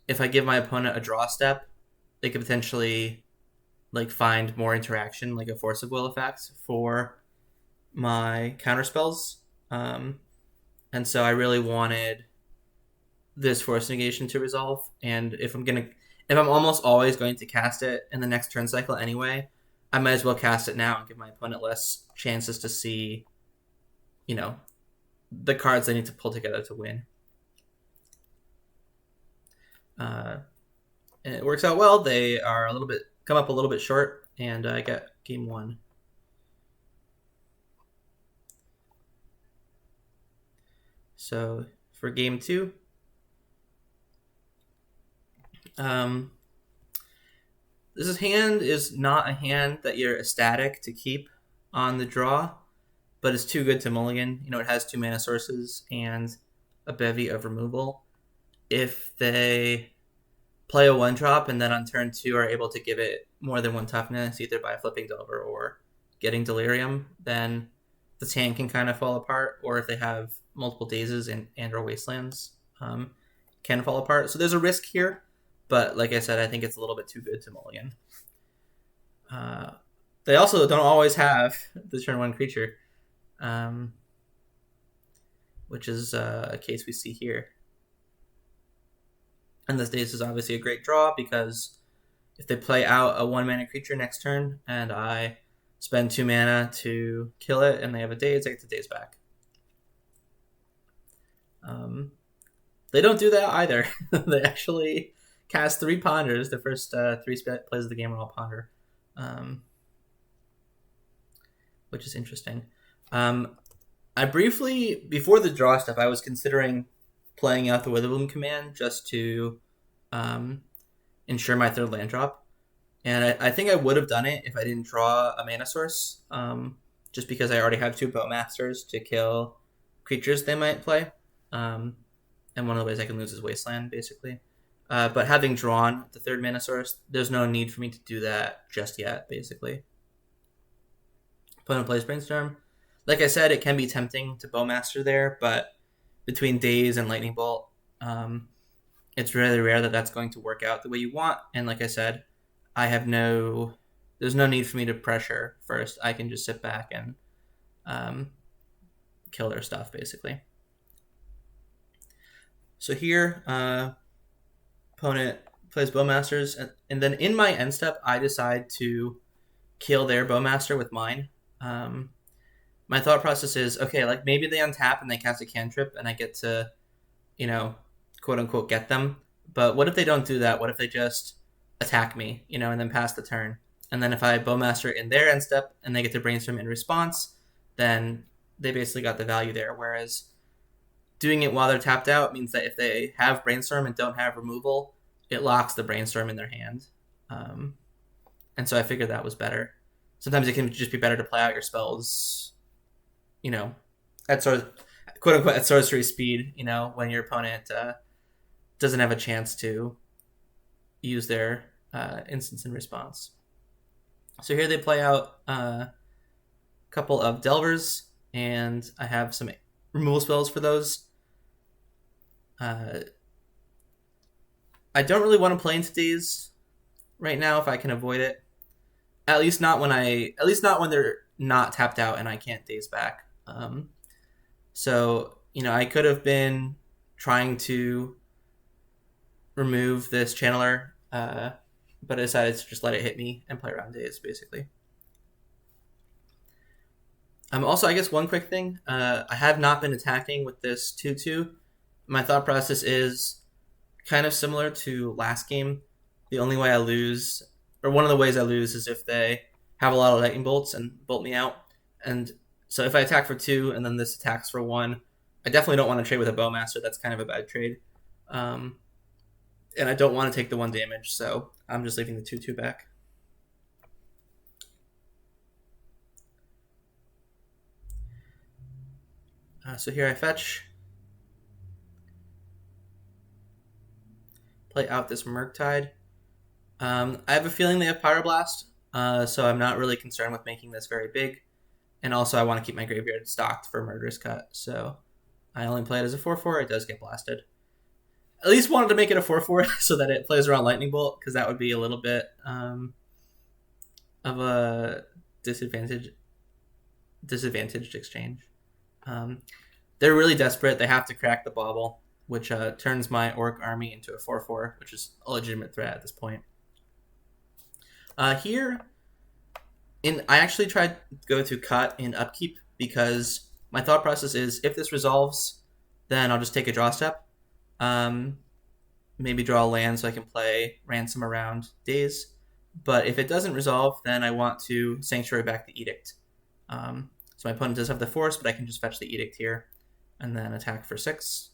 if I give my opponent a draw step, they could potentially find more interaction, like a Force of Will effect for my counter spells. And so I really wanted this Force Negation to resolve. And if I'm almost always going to cast it in the next turn cycle anyway, I might as well cast it now and give my opponent less chances to see, the cards they need to pull together to win. And it works out well. They are come up a little bit short, and I get game 1. So for game 2, this hand is not a hand that you're ecstatic to keep on the draw, but it's too good to mulligan. It has 2 mana sources and a bevy of removal. If they play a 1-drop and then on turn 2 are able to give it more than 1 toughness, either by flipping Delver or getting Delirium, then the hand can kind of fall apart. Or if they have multiple Dazes and or Wastelands, can fall apart. So there's a risk here, but like I said, I think it's a little bit too good to mulligan. They also don't always have the turn 1 creature, which is a case we see here. And this Daze is obviously a great draw, because if they play out a 1-mana creature next turn and I spend 2 mana to kill it and they have a Daze, I get the Daze back. They don't do that either. They actually cast 3 Ponders. The first 3 plays of the game are all Ponder, which is interesting. I briefly, before the draw stuff, I was considering playing out the Witherbloom command just to ensure my 3rd land drop. And I think I would have done it if I didn't draw a mana source, just because I already have 2 Bowmasters to kill creatures they might play. And one of the ways I can lose is Wasteland, basically. But having drawn the 3rd mana source, there's no need for me to do that just yet, basically. Opponent plays Brainstorm. Like I said, it can be tempting to Bowmaster there, but between Daze and Lightning Bolt, it's really rare that that's going to work out the way you want. And like I said, there's no need for me to pressure first. I can just sit back and kill their stuff, basically. So here, opponent plays Bowmasters, and then in my end step, I decide to kill their Bowmaster with mine. My thought process is, okay, like maybe they untap and they cast a cantrip and I get to, quote unquote, get them. But what if they don't do that? What if they just attack me, and then pass the turn? And then if I Bowmaster in their end step and they get to Brainstorm in response, then they basically got the value there. Whereas doing it while they're tapped out means that if they have Brainstorm and don't have removal, it locks the Brainstorm in their hand. And so I figured that was better. Sometimes it can just be better to play out your spells, at quote unquote at sorcery speed, when your opponent doesn't have a chance to use their instance in response. So here they play out a couple of Delvers, and I have some removal spells for those. I don't really want to play into Daze right now if I can avoid it. At least not when they're not tapped out and I can't Daze back. So I could have been trying to remove this Channeler, but I decided to just let it hit me and play around Daze, basically. Also, I guess one quick thing, I have not been attacking with this 2/2. My thought process is kind of similar to last game. The only way I lose, or one of the ways I lose, is if they have a lot of lightning bolts and bolt me out. And so if I attack for 2 and then this attacks for 1, I definitely don't want to trade with a Bowmaster. That's kind of a bad trade. And I don't want to take the 1 damage, so I'm just leaving the 2/2 back. So here I fetch. Play out this Murktide. I have a feeling they have Pyroblast, so I'm not really concerned with making this very big. And also I want to keep my graveyard stocked for Murderous Cut, so I only play it as a 4/4. It does get blasted. At least wanted to make it a 4/4 so that it plays around Lightning Bolt, because that would be a little bit of a disadvantaged exchange. They're really desperate. They have to crack the bauble, which turns my Orc army into a 4/4, which is a legitimate threat at this point. Here, I actually tried to go to cut and upkeep because my thought process is if this resolves, then I'll just take a draw step. Um, Maybe draw a land so I can play Ransom around Days. But if it doesn't resolve, then I want to Sanctuary back the Edict. So my opponent does have the Force, but I can just fetch the Edict here and then attack for 6.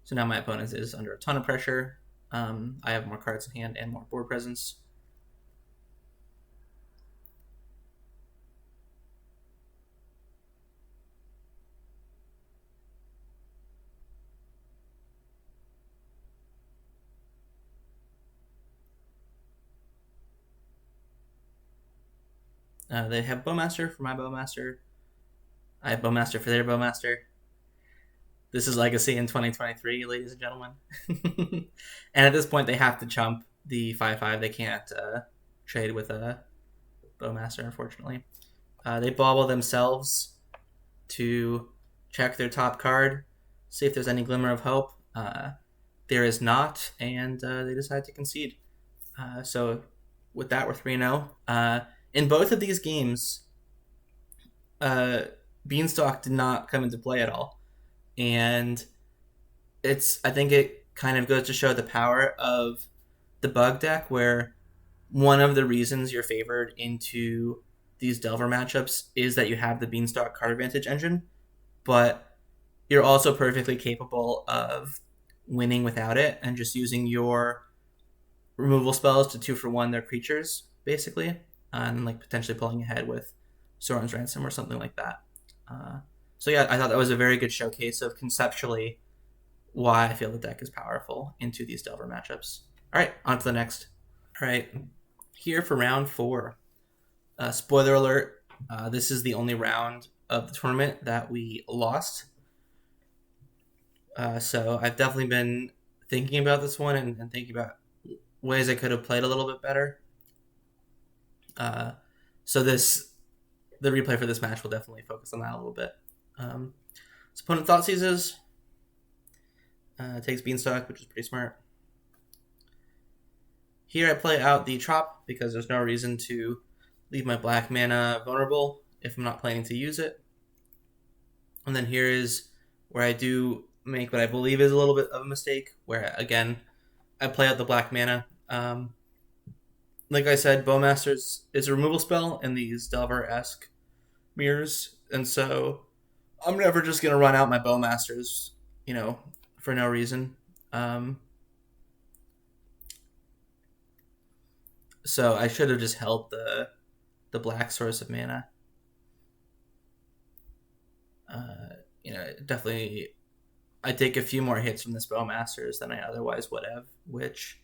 So now my opponent is under a ton of pressure. I have more cards in hand and more board presence. They have Bowmaster for my Bowmaster. I have Bowmaster for their Bowmaster. This is Legacy in 2023, ladies and gentlemen. And at this point, they have to chump the 5/5. They can't trade with a Bowmaster, unfortunately. They bobble themselves to check their top card, see if there's any glimmer of hope. There is not, and they decide to concede. So with that, we're 3-0. In both of these games, Beanstalk did not come into play at all. And I think it kind of goes to show the power of the bug deck, where one of the reasons you're favored into these Delver matchups is that you have the Beanstalk card advantage engine, but you're also perfectly capable of winning without it and just using your removal spells to 2-for-1 their creatures, basically, and like potentially pulling ahead with Sorin's Ransom or something like that. So yeah, I thought that was a very good showcase of conceptually why I feel the deck is powerful into these Delver matchups. All right, on to the next. All right, here for round 4. Spoiler alert, this is the only round of the tournament that we lost. So I've definitely been thinking about this one and thinking about ways I could have played a little bit better. So the replay for this match will definitely focus on that a little bit. So opponent thought seizes, takes Beanstalk, which is pretty smart. Here I play out the Trop because there's no reason to leave my black mana vulnerable if I'm not planning to use it. And then here is where I do make what I believe is a little bit of a mistake, where again I play out the black mana. Like I said, Bowmasters is a removal spell in these Delver-esque mirrors, and so I'm never just gonna run out my Bowmasters, for no reason. So I should have just held the black source of mana. Definitely, I take a few more hits from this Bowmasters than I otherwise would have, which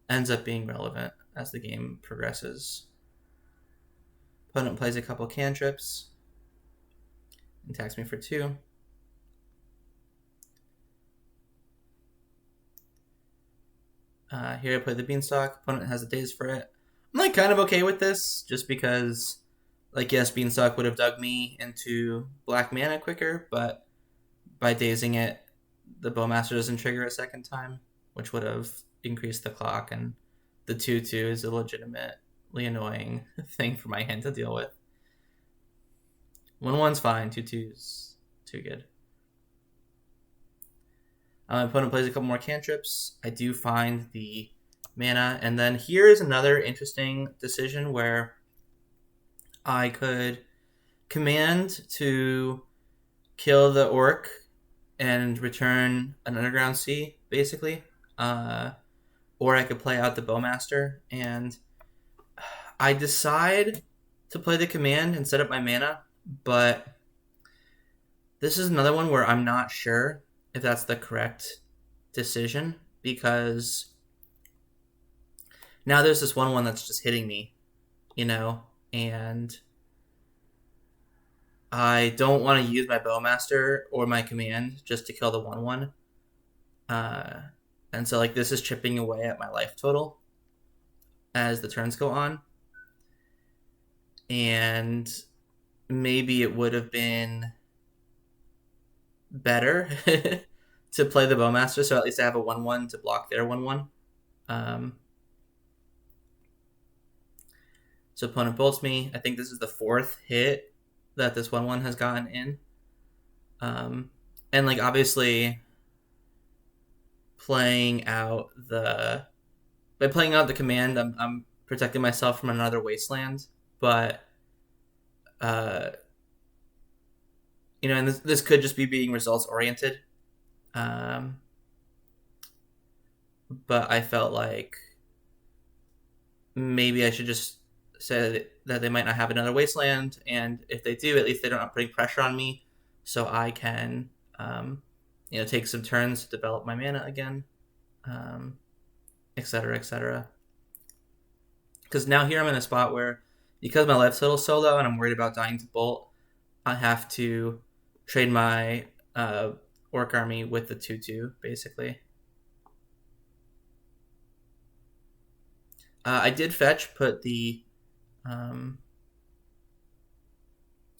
ends up being relevant as the game progresses. Opponent plays a couple cantrips, attacks me for 2. Here I play the Beanstalk. Opponent has a Daze for it. I'm kind of okay with this, just because, yes, Beanstalk would have dug me into black mana quicker, but by dazing it, the Bowmaster doesn't trigger a second time, which would have increased the clock, and the 2/2 is a legitimately annoying thing for my hand to deal with. 1/1's fine, 2/2's too good. My opponent plays a couple more cantrips. I do find the mana, and then here is another interesting decision where I could command to kill the Orc and return an Underground Sea, basically. Or I could play out the Bowmaster, and I decide to play the command and set up my mana, but this is another one where I'm not sure if that's the correct decision, because now there's this 1/1 that's just hitting me, and I don't want to use my Bowmaster or my command just to kill the 1/1. And so this is chipping away at my life total as the turns go on. And maybe it would have been better to play the Bowmaster, so at least I have a 1/1 to block their 1/1. So opponent bolts me. I think this is the 4th hit that this 1/1 has gotten in. And like obviously playing out the command, I'm protecting myself from another wasteland, but and this could just be being results oriented. But I felt like maybe I should just say that they might not have another wasteland, and if they do, at least they're not putting pressure on me, so I can take some turns to develop my mana again, etc., etc. Because now here I'm in a spot where, because my life total is so low and I'm worried about dying to bolt, I have to trade my orc army with the 2/2, basically. I did fetch, put the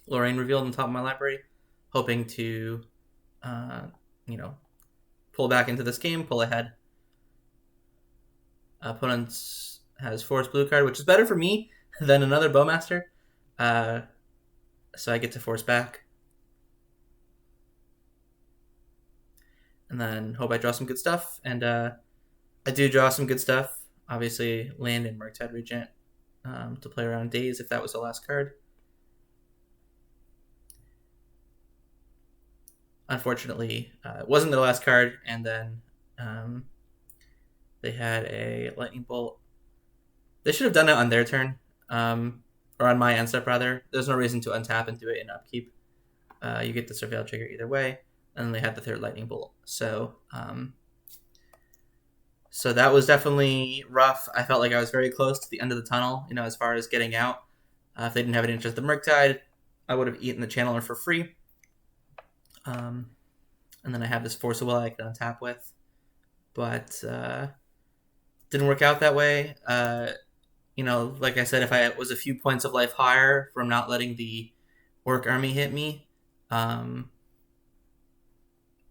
Lorraine Revealed on top of my library, hoping to, pull back into this game, pull ahead. Opponent has Force Blue card, which is better for me than another Bowmaster. So I get to force back. And then hope I draw some good stuff. And I do draw some good stuff. Obviously, land and Murktide Regent to play around Daze if that was the last card. Unfortunately, it wasn't the last card, and then they had a Lightning Bolt. They should have done it on their turn, or on my end step, rather. There's no reason to untap and do it in upkeep. You get the Surveil trigger either way, and then they had the 3rd Lightning Bolt. So that was definitely rough. I felt like I was very close to the end of the tunnel, as far as getting out. If they didn't have any interest in the Murktide, I would have eaten the Channeler for free. And then I have this Force of Will I could untap with, but didn't work out that way. Like I said, if I was a few points of life higher from not letting the Orc army hit me,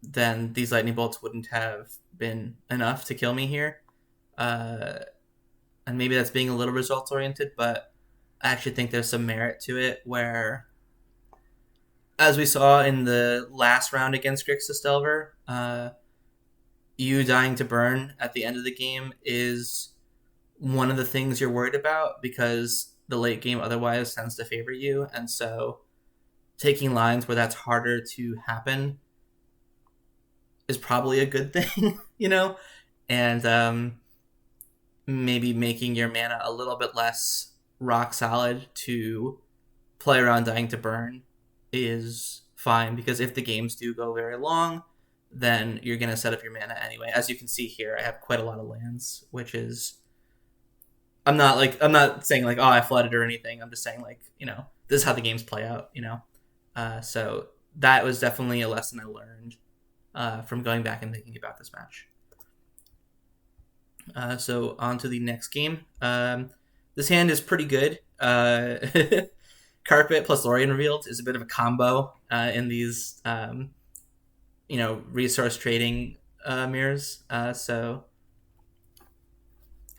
then these Lightning Bolts wouldn't have been enough to kill me here. And maybe that's being a little results oriented, but I actually think there's some merit to it, where, as we saw in the last round against Grixis Delver, you dying to burn at the end of the game is one of the things you're worried about, because the late game otherwise tends to favor you. And so taking lines where that's harder to happen is probably a good thing, and maybe making your mana a little bit less rock solid to play around dying to burn is fine, because if the games do go very long, then you're going to set up your mana anyway. As you can see here, I have quite a lot of lands, which is, I'm not saying like, oh, I flooded or anything. I'm just saying, like, this is how the games play out, so that was definitely a lesson I learned from going back and thinking about this match. So on to the next game. This hand is pretty good. Carpet plus Lorien Revealed is a bit of a combo in these, resource trading mirrors. So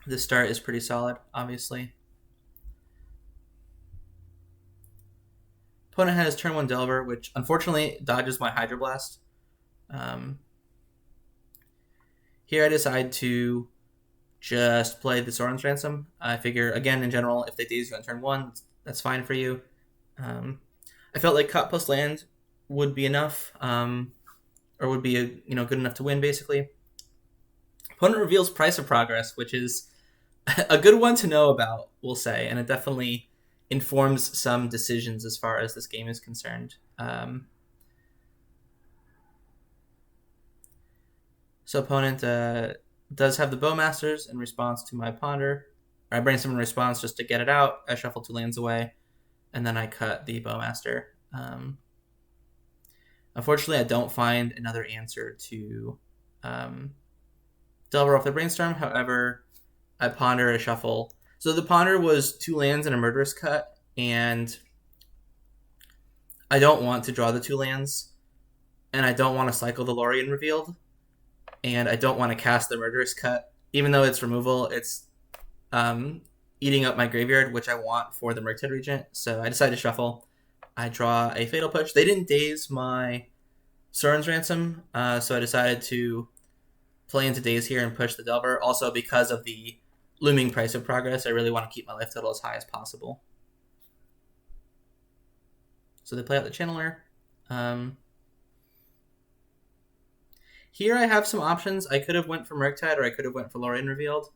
the start is pretty solid, obviously. Opponent has turn 1 Delver, which unfortunately dodges my Hydroblast. Here I decide to just play the Sorin's Ransom. I figure, again, in general, if they daze you on turn 1, that's fine for you. I felt like cut plus land would be enough, or would be good enough to win, basically. Opponent reveals Price of Progress, which is a good one to know about, we'll say, and it definitely informs some decisions as far as this game is concerned. So opponent does have the Bowmasters in response to my Ponder. Or I brainstorm in response just to get it out. I shuffle 2 lands away, and then I cut the Bowmaster. Unfortunately, I don't find another answer to Delver off the Brainstorm. However, I Ponder, a shuffle. So the Ponder was 2 lands and a Murderous Cut, and I don't want to draw the 2 lands, and I don't want to cycle the Lorien Revealed, and I don't want to cast the Murderous Cut. Even though it's removal, it's eating up my graveyard, which I want for the Murktide Regent. So I decided to shuffle. I draw a Fatal Push. They didn't daze my Sorin's Ransom, so I decided to play into daze here and push the Delver. Also, because of the looming price of progress, I really want to keep my life total as high as possible. So they play out the Channeler. Here I have some options. I could have went for Murktide, or I could have went for Lorien Revealed.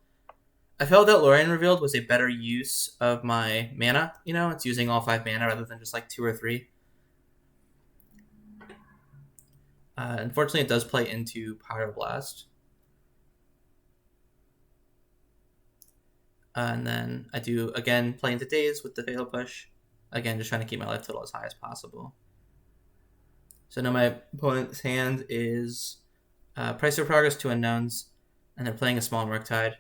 I felt that Lorien Revealed was a better use of my mana. You know, it's using all 5 mana rather than just like 2 or 3. Unfortunately, it does play into Pyroblast. And then I do, again, play into Daze with the Fatal Push. Again, just trying to keep my life total as high as possible. So now my opponent's hand is Price of Progress, 2 Unknowns, and they're playing a small Murktide.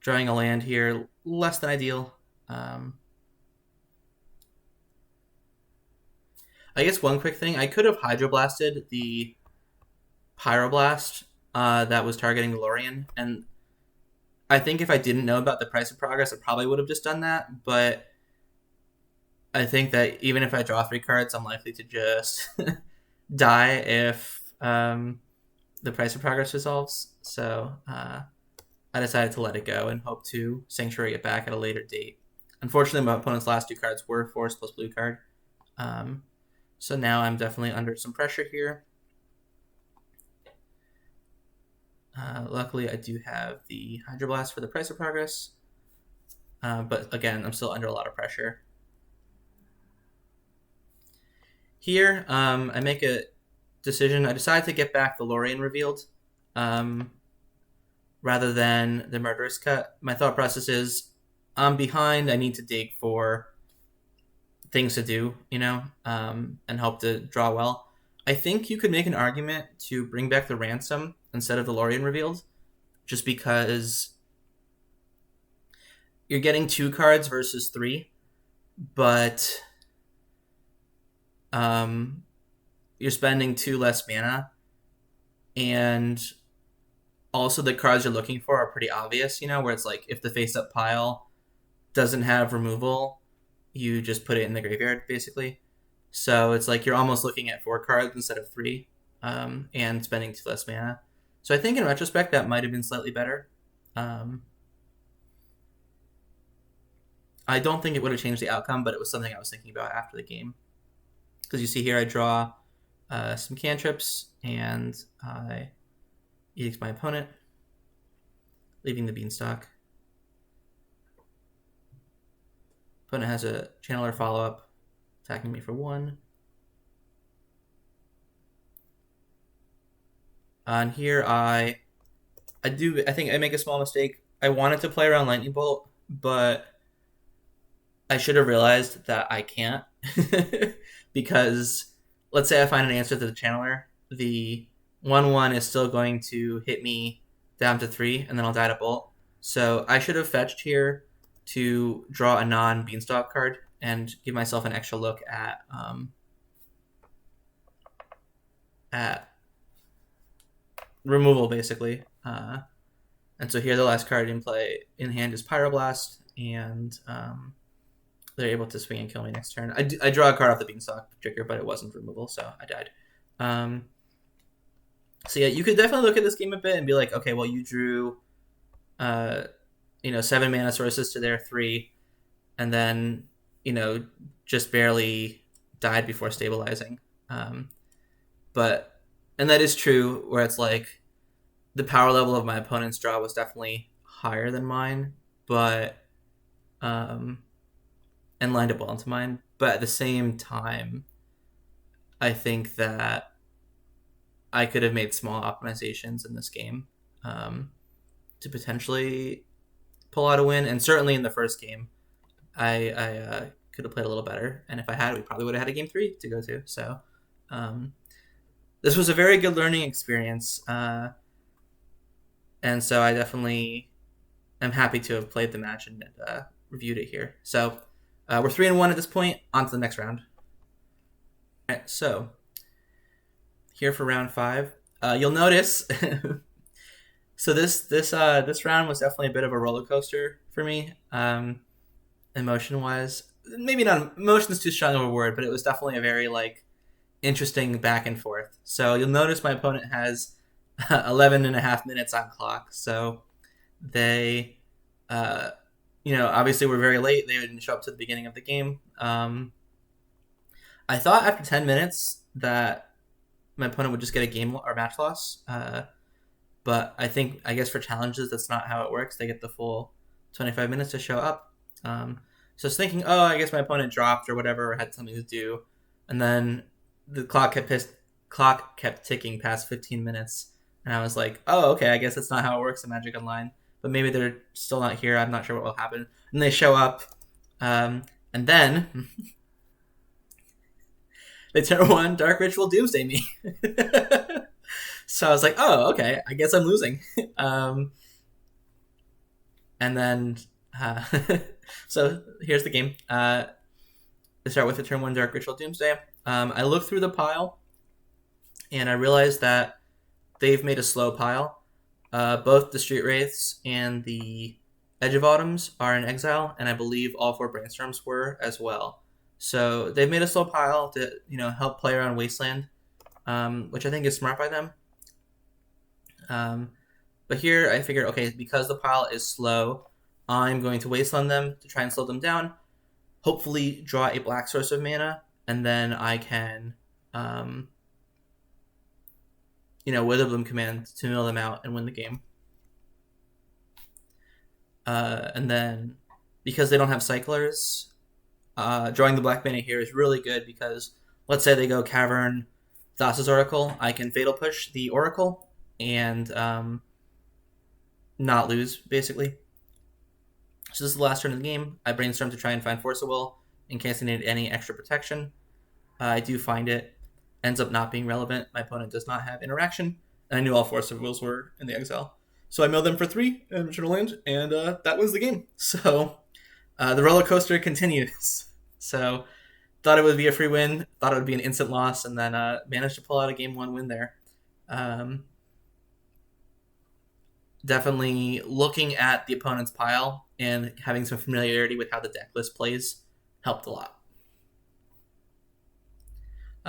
Drawing a land here, less than ideal. I guess one quick thing, I could have Hydroblasted the Pyroblast that was targeting the Lorien, and I think if I didn't know about the Price of Progress, I probably would have just done that, but I think that even if I draw 3 cards, I'm likely to just die if the Price of Progress resolves. So I decided to let it go and hope to Sanctuary it back at a later date. Unfortunately, my opponent's last 2 cards were Force plus blue card. So now I'm definitely under some pressure here. Luckily, I do have the Hydroblast for the Price of Progress. But again, I'm still under a lot of pressure. Here, I make a decision. I decide to get back the Lorien Revealed rather than the Murderous Cut. My thought process is, I'm behind. I need to dig for things to do, you know, and hope to draw well. I think you could make an argument to bring back the Ransom instead of the Lorien Revealed, just because you're getting 2 cards versus 3, but you're spending 2 less mana, and also the cards you're looking for are pretty obvious, you know, where it's like if the face-up pile doesn't have removal, you just put it in the graveyard, basically. So it's like you're almost looking at 4 cards instead of 3, and spending 2 less mana. So I think in retrospect that might have been slightly better. I don't think it would have changed the outcome, but it was something I was thinking about after the game. Because you see here I draw some cantrips, and I edict my opponent, leaving the Beanstalk. Opponent has a Channeler follow-up, attacking me for 1. And here I think I make a small mistake. I wanted to play around Lightning Bolt, but I should have realized that I can't. Because let's say I find an answer to the Channeler, the 1/1 is still going to hit me down to 3, and then I'll die to Bolt. So I should have fetched here to draw a non-Beanstalk card and give myself an extra look at removal, basically. And so here the last card in play in hand is Pyroblast, and they're able to swing and kill me next turn. I draw a card off the Beanstalk trigger, but it wasn't removal, so I died. So yeah, you could definitely look at this game a bit and be like, okay, well, you drew 7 mana sources to their 3, and then, just barely died before stabilizing. And that is true, where it's like the power level of my opponent's draw was definitely higher than mine, but and lined up well into mine. But at the same time, I think that I could have made small optimizations in this game to potentially pull out a win. And certainly in the first game, I could have played a little better. And if I had, we probably would have had a game 3 to go to. So this was a very good learning experience. And so I definitely am happy to have played the match and reviewed it here. So we're 3-1 at this point. On to the next round. All right, so here for round 5. You'll notice So this round was definitely a bit of a roller coaster for me, emotion wise. Maybe not emotion is too strong of a word, but it was definitely a very like interesting back and forth. So you'll notice my opponent has 11 and a half minutes on clock. So they, uh, obviously were very late. They didn't show up to the beginning of the game. I thought after 10 minutes that my opponent would just get a game or match loss. But I guess for challenges, that's not how it works. They get the full 25 minutes to show up. So I was thinking, oh, I guess my opponent dropped or whatever, or had something to do. And then the clock kept ticking past 15 minutes. And I was like, oh, okay, I guess that's not how it works in Magic Online. But maybe they're still not here. I'm not sure what will happen. And they show up. And then they turn one Dark Ritual Doomsday me. So I was like, oh, okay, I guess I'm losing. And then, uh, so here's the game. I start with the turn one Dark Ritual Doomsday. I look through the pile, and I realize that they've made a slow pile. Both the Street Wraiths and the Edge of Autumns are in exile, and I believe all 4 Brainstorms were as well. So they've made a slow pile to help play around Wasteland, which I think is smart by them. But here I figured, okay, because the pile is slow, I'm going to Wasteland them to try and slow them down. Hopefully draw a black source of mana, and then I can, Witherbloom command to mill them out and win the game. And then, because they don't have cyclers, drawing the black mana here is really good because, let's say they go Cavern, Thassa's Oracle, I can Fatal Push the Oracle and not lose, basically. So this is the last turn of the game. I brainstorm to try and find Force of Will in case I need any extra protection. I do find it. Ends up not being relevant. My opponent does not have interaction, and I knew all Force of Wills were in the exile. So I milled them for 3 in Eternal Land, and that was the game. So the roller coaster continues. So thought it would be a free win, thought it would be an instant loss, and then managed to pull out a game 1 win there. Definitely looking at the opponent's pile and having some familiarity with how the deck list plays helped a lot.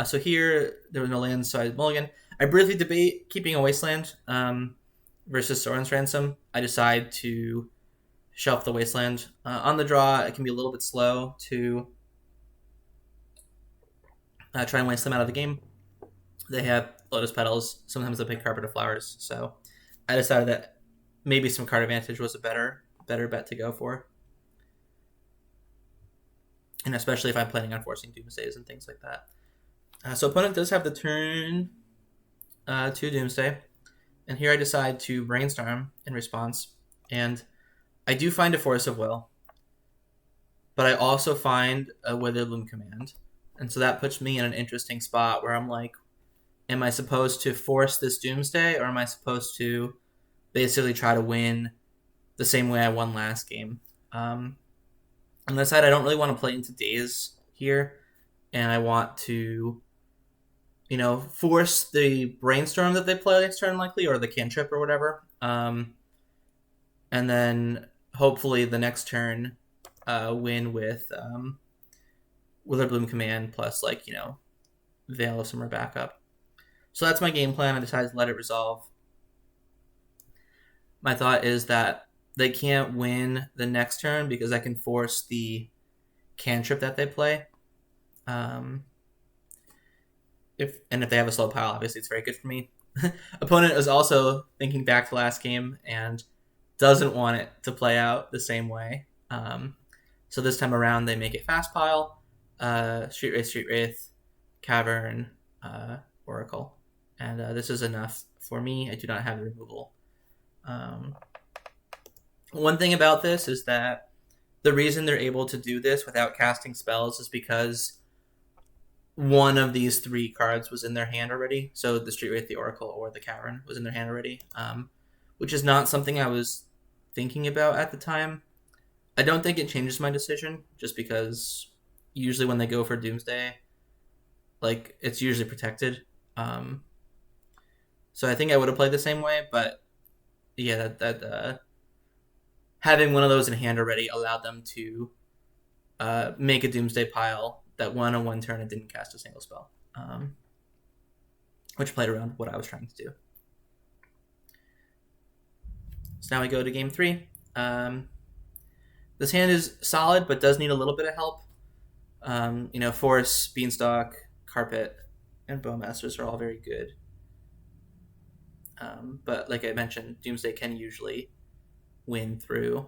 So here, there was no lands, so I mulligan. I briefly debate keeping a Wasteland versus Soren's Ransom. I decide to shelf the Wasteland. On the draw, it can be a little bit slow to try and waste them out of the game. They have Lotus Petals, sometimes a big Carpet of Flowers, so I decided that maybe some card advantage was a better bet to go for. And especially if I'm planning on forcing Doomsdays and things like that. So opponent does have the turn 2 Doomsday. And here I decide to Brainstorm in response. And I do find a Force of Will. But I also find a Witherbloom command. And so that puts me in an interesting spot where I'm like, am I supposed to force this Doomsday, or am I supposed to basically try to win the same way I won last game? On the side, I don't really want to play into Daze here, and I want to, force the Brainstorm that they play next turn likely, or the Cantrip or whatever, and then hopefully the next turn win with Witherbloom command plus Veil of Summer backup. So that's my game plan. I decided to let it resolve. My thought is that they can't win the next turn because I can force the Cantrip that they play. If they have a slow pile, obviously it's very good for me. Opponent is also thinking back to last game and doesn't want it to play out the same way. So this time around, they make a fast pile. Street Wraith, Cavern, Oracle. And this is enough for me. I do not have the removal. One thing about this is that the reason they're able to do this without casting spells is because one of these 3 cards was in their hand already. So the Street Wraith, the Oracle, or the Cavern was in their hand already, which is not something I was thinking about at the time. I don't think it changes my decision, just because usually when they go for Doomsday, it's usually protected. So I think I would have played the same way, but yeah, having one of those in hand already allowed them to make a Doomsday pile that won on one turn and didn't cast a single spell, which played around what I was trying to do. So now we go to game 3. This hand is solid, but does need a little bit of help. Force, Beanstalk, Carpet, and Bowmasters are all very good. But like I mentioned, Doomsday can usually win through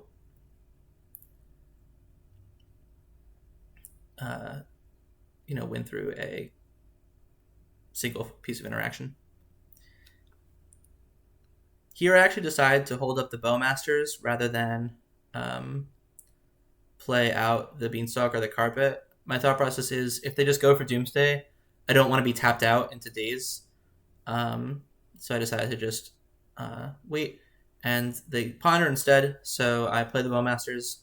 a single piece of interaction. Here I actually decided to hold up the Bowmasters rather than play out the Beanstalk or the Carpet. My thought process is if they just go for Doomsday, I don't want to be tapped out into Daze. So I decided to just wait, and they ponder instead. So I play the Bowmasters.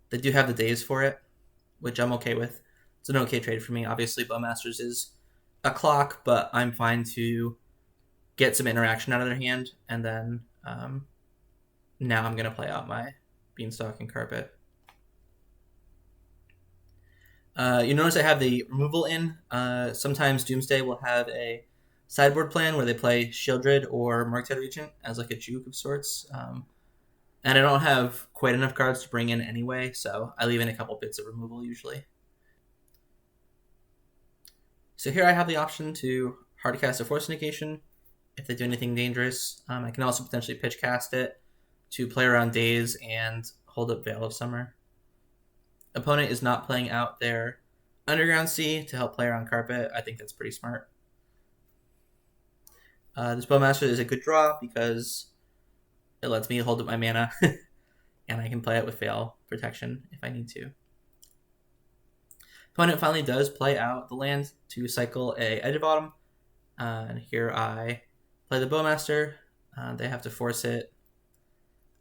They do have the Daze for it, which I'm okay with. It's an okay trade for me. Obviously, Bowmasters is a clock, but I'm fine to get some interaction out of their hand, and then now I'm going to play out my Beanstalk and Carpet. You notice I have the removal in. Sometimes Doomsday will have a sideboard plan where they play Shieldred or Murktide Regent as like a juke of sorts. And I don't have quite enough cards to bring in anyway, so I leave in a couple bits of removal usually. So here I have the option to hardcast a Force Negation if they do anything dangerous. I can also potentially pitch cast it to play around Daze and hold up Veil of Summer. Opponent is not playing out their Underground Sea to help play around Carpet. I think that's pretty smart. This Bowmaster is a good draw because it lets me hold up my mana and I can play it with Veil protection if I need to. Opponent finally does play out the land to cycle a Edge of Autumn. And here I play the Bowmaster. They have to force it.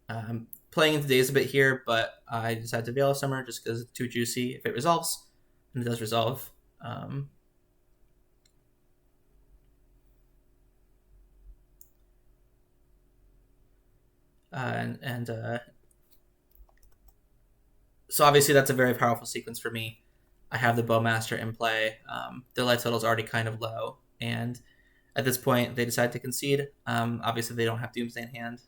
I'm playing into Daze a bit here, but I decided to Veil of Summer just because it's too juicy if it resolves. And it does resolve. So obviously that's a very powerful sequence for me. I have the Bowmaster in play. Their life total is already kind of low, and at this point they decide to concede. Obviously they don't have Doomsday in hand,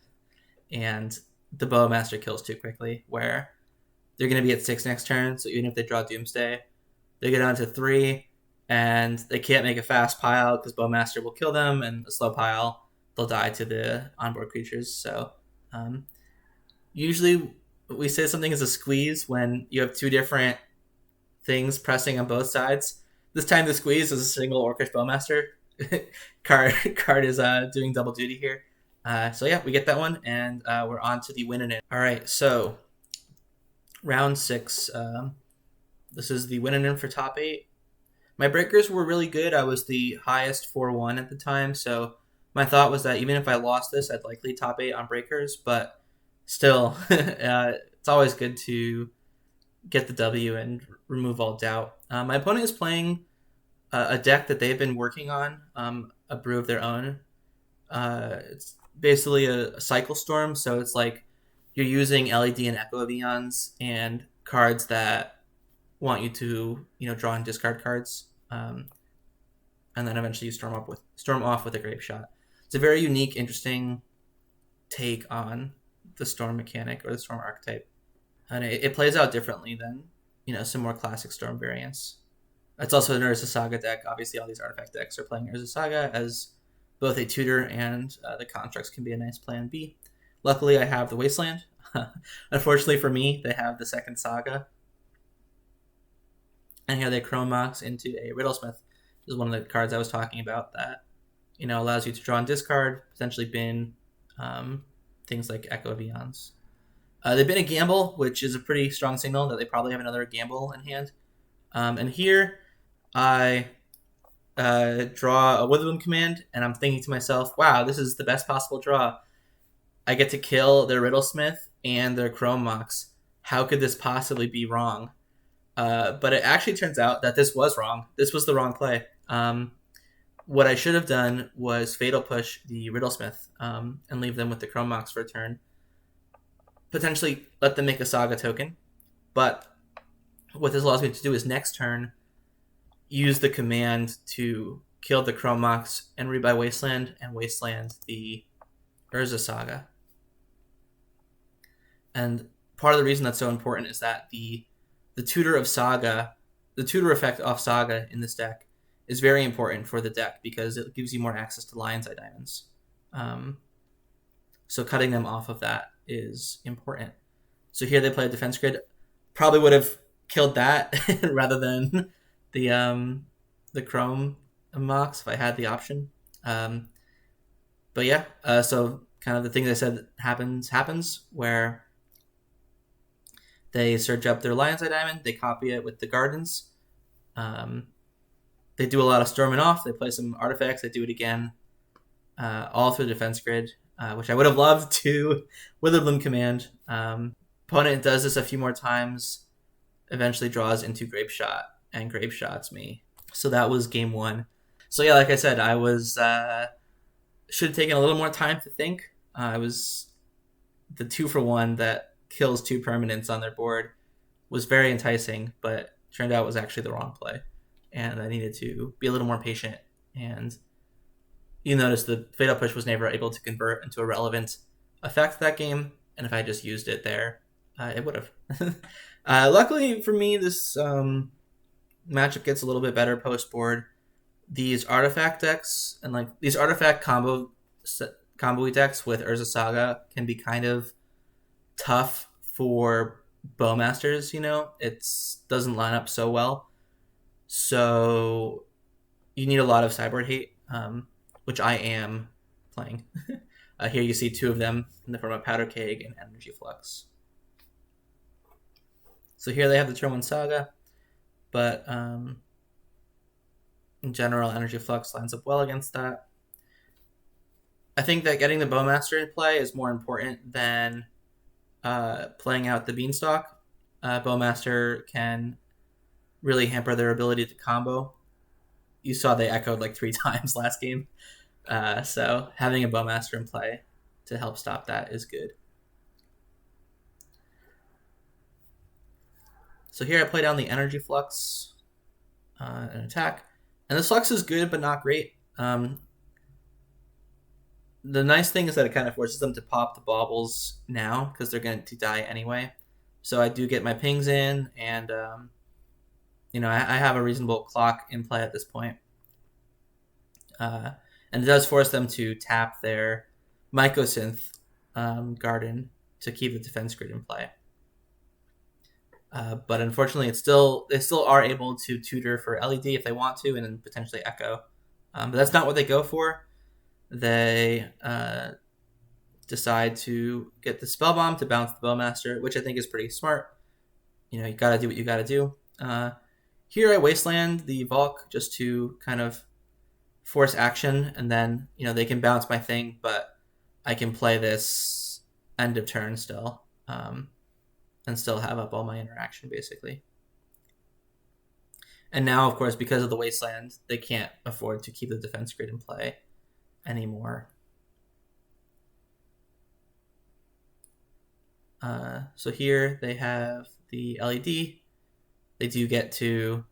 and the Bowmaster kills too quickly, where they're going to be at 6 next turn, so even if they draw Doomsday, they get down to 3, and they can't make a fast pile because Bowmaster will kill them, and a slow pile, they'll die to the onboard creatures. So usually we say something is a squeeze when you have two different things pressing on both sides. This time the squeeze is a single Orcish Bowmaster. Card is doing double duty here. So yeah, we get that one, and we're on to the win and in. All right, so round 6. This is the win and in for top 8. My breakers were really good. I was the highest 4-1 at the time, so my thought was that even if I lost this, I'd likely top 8 on breakers, but still, it's always good to get the W and remove all doubt. My opponent is playing a deck that they've been working on, a brew of their own. It's basically a cycle storm, so it's like you're using LED and Echo of Eons and cards that want you to draw and discard cards, and then eventually you storm off with a Grape Shot. It's a very unique, interesting take on the storm mechanic or the storm archetype, and it plays out differently than some more classic storm variants. It's also an Urza Saga deck. Obviously, all these artifact decks are playing Urza Saga as both a tutor and the constructs can be a nice plan B. Luckily, I have the Wasteland. Unfortunately for me, they have the second Saga. And here they Chrome Mox into a Riddlesmith. This is one of the cards I was talking about that allows you to draw and discard, potentially bin things like Echo of Eons. They bin a Gamble, which is a pretty strong signal that they probably have another Gamble in hand. And here I draw a Witherwind command, and I'm thinking to myself, wow, this is the best possible draw. I get to kill their Riddlesmith and their Chrome Mox. How could this possibly be wrong? But it actually turns out that this was wrong. This was the wrong play. What I should have done was Fatal Push the Riddlesmith and leave them with the Chrome Mox for a turn. Potentially let them make a Saga token, but what this allows me to do is next turn use the command to kill the Chrome Mox and rebuy Wasteland and Wasteland the Urza Saga. And part of the reason that's so important is that the tutor of Saga, the tutor effect off Saga in this deck is very important for the deck because it gives you more access to Lion's Eye Diamonds. So cutting them off of that is important. So here they play a Defense Grid. Probably would have killed that rather than the Chrome Mox if I had the option. But yeah, so kind of the things I said happens where they search up their Lion's Eye Diamond, they copy it with the Gardens. They do a lot of storming off. They play some artifacts. They do it again, all through the Defense Grid, which I would have loved to Witherbloom command. Opponent does this a few more times, eventually draws into Grape Shot, and Grape Shots me. So that was game one. So yeah, like I said, I was should have taken a little more time to think. I was the 2-for-1 that kills 2 permanents on their board was very enticing, but turned out it was actually the wrong play. And I needed to be a little more patient. And you notice the Fatal Push was never able to convert into a relevant effect that game. And if I just used it there, it would have. Luckily for me, this matchup gets a little bit better post-board. These artifact decks and like these artifact combo decks with Urza Saga can be kind of tough for Bowmasters, it doesn't line up so well. So you need a lot of sideboard hate, which I am playing. Here you see 2 of them in the form of Powder Keg and Energy Flux. So here they have the turn 1 Saga, but in general, Energy Flux lines up well against that. I think that getting the Bowmaster in play is more important than playing out the Beanstalk. Bowmaster can really hamper their ability to combo. You saw they echoed like 3 times last game. So having a Bowmaster in play to help stop that is good. So here I play down the Energy Flux and attack. And this Flux is good, but not great. The nice thing is that it kind of forces them to pop the baubles now because they're going to die anyway. So I do get my pings in, and I have a reasonable clock in play at this point. And it does force them to tap their Mycosynth Garden to keep the Defense Grid in play. But unfortunately, they still are able to tutor for LED if they want to, and then potentially Echo. But that's not what they go for. They decide to get the Spell Bomb to bounce the Bowmaster, which I think is pretty smart. You gotta do what you gotta do. Here I Wasteland the Valk just to kind of force action, and then they can bounce my thing, but I can play this end of turn still, and still have up all my interaction basically. And now, of course, because of the Wasteland, they can't afford to keep the Defense Grid in play anymore. So here they have the LED. They do get to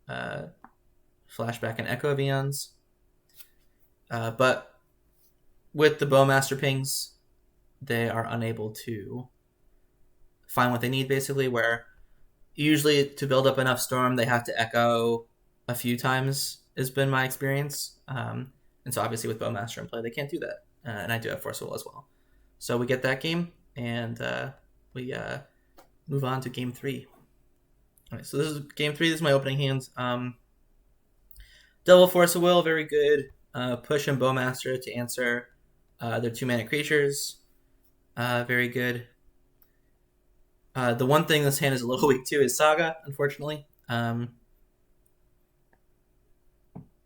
flashback and Echo of Eons. But with the Bowmaster pings, they are unable to find what they need, basically, where usually to build up enough Storm, they have to Echo a few times, has been my experience. And so obviously with Bowmaster in play, they can't do that. And I do have Force Will as well. So we get that game, and we move on to game 3. All right, so this is game 3. This is my opening hands. Double Force of Will, very good. Push and Bowmaster to answer their 2-mana creatures. Very good. The one thing this hand is a little weak to is Saga, unfortunately. Or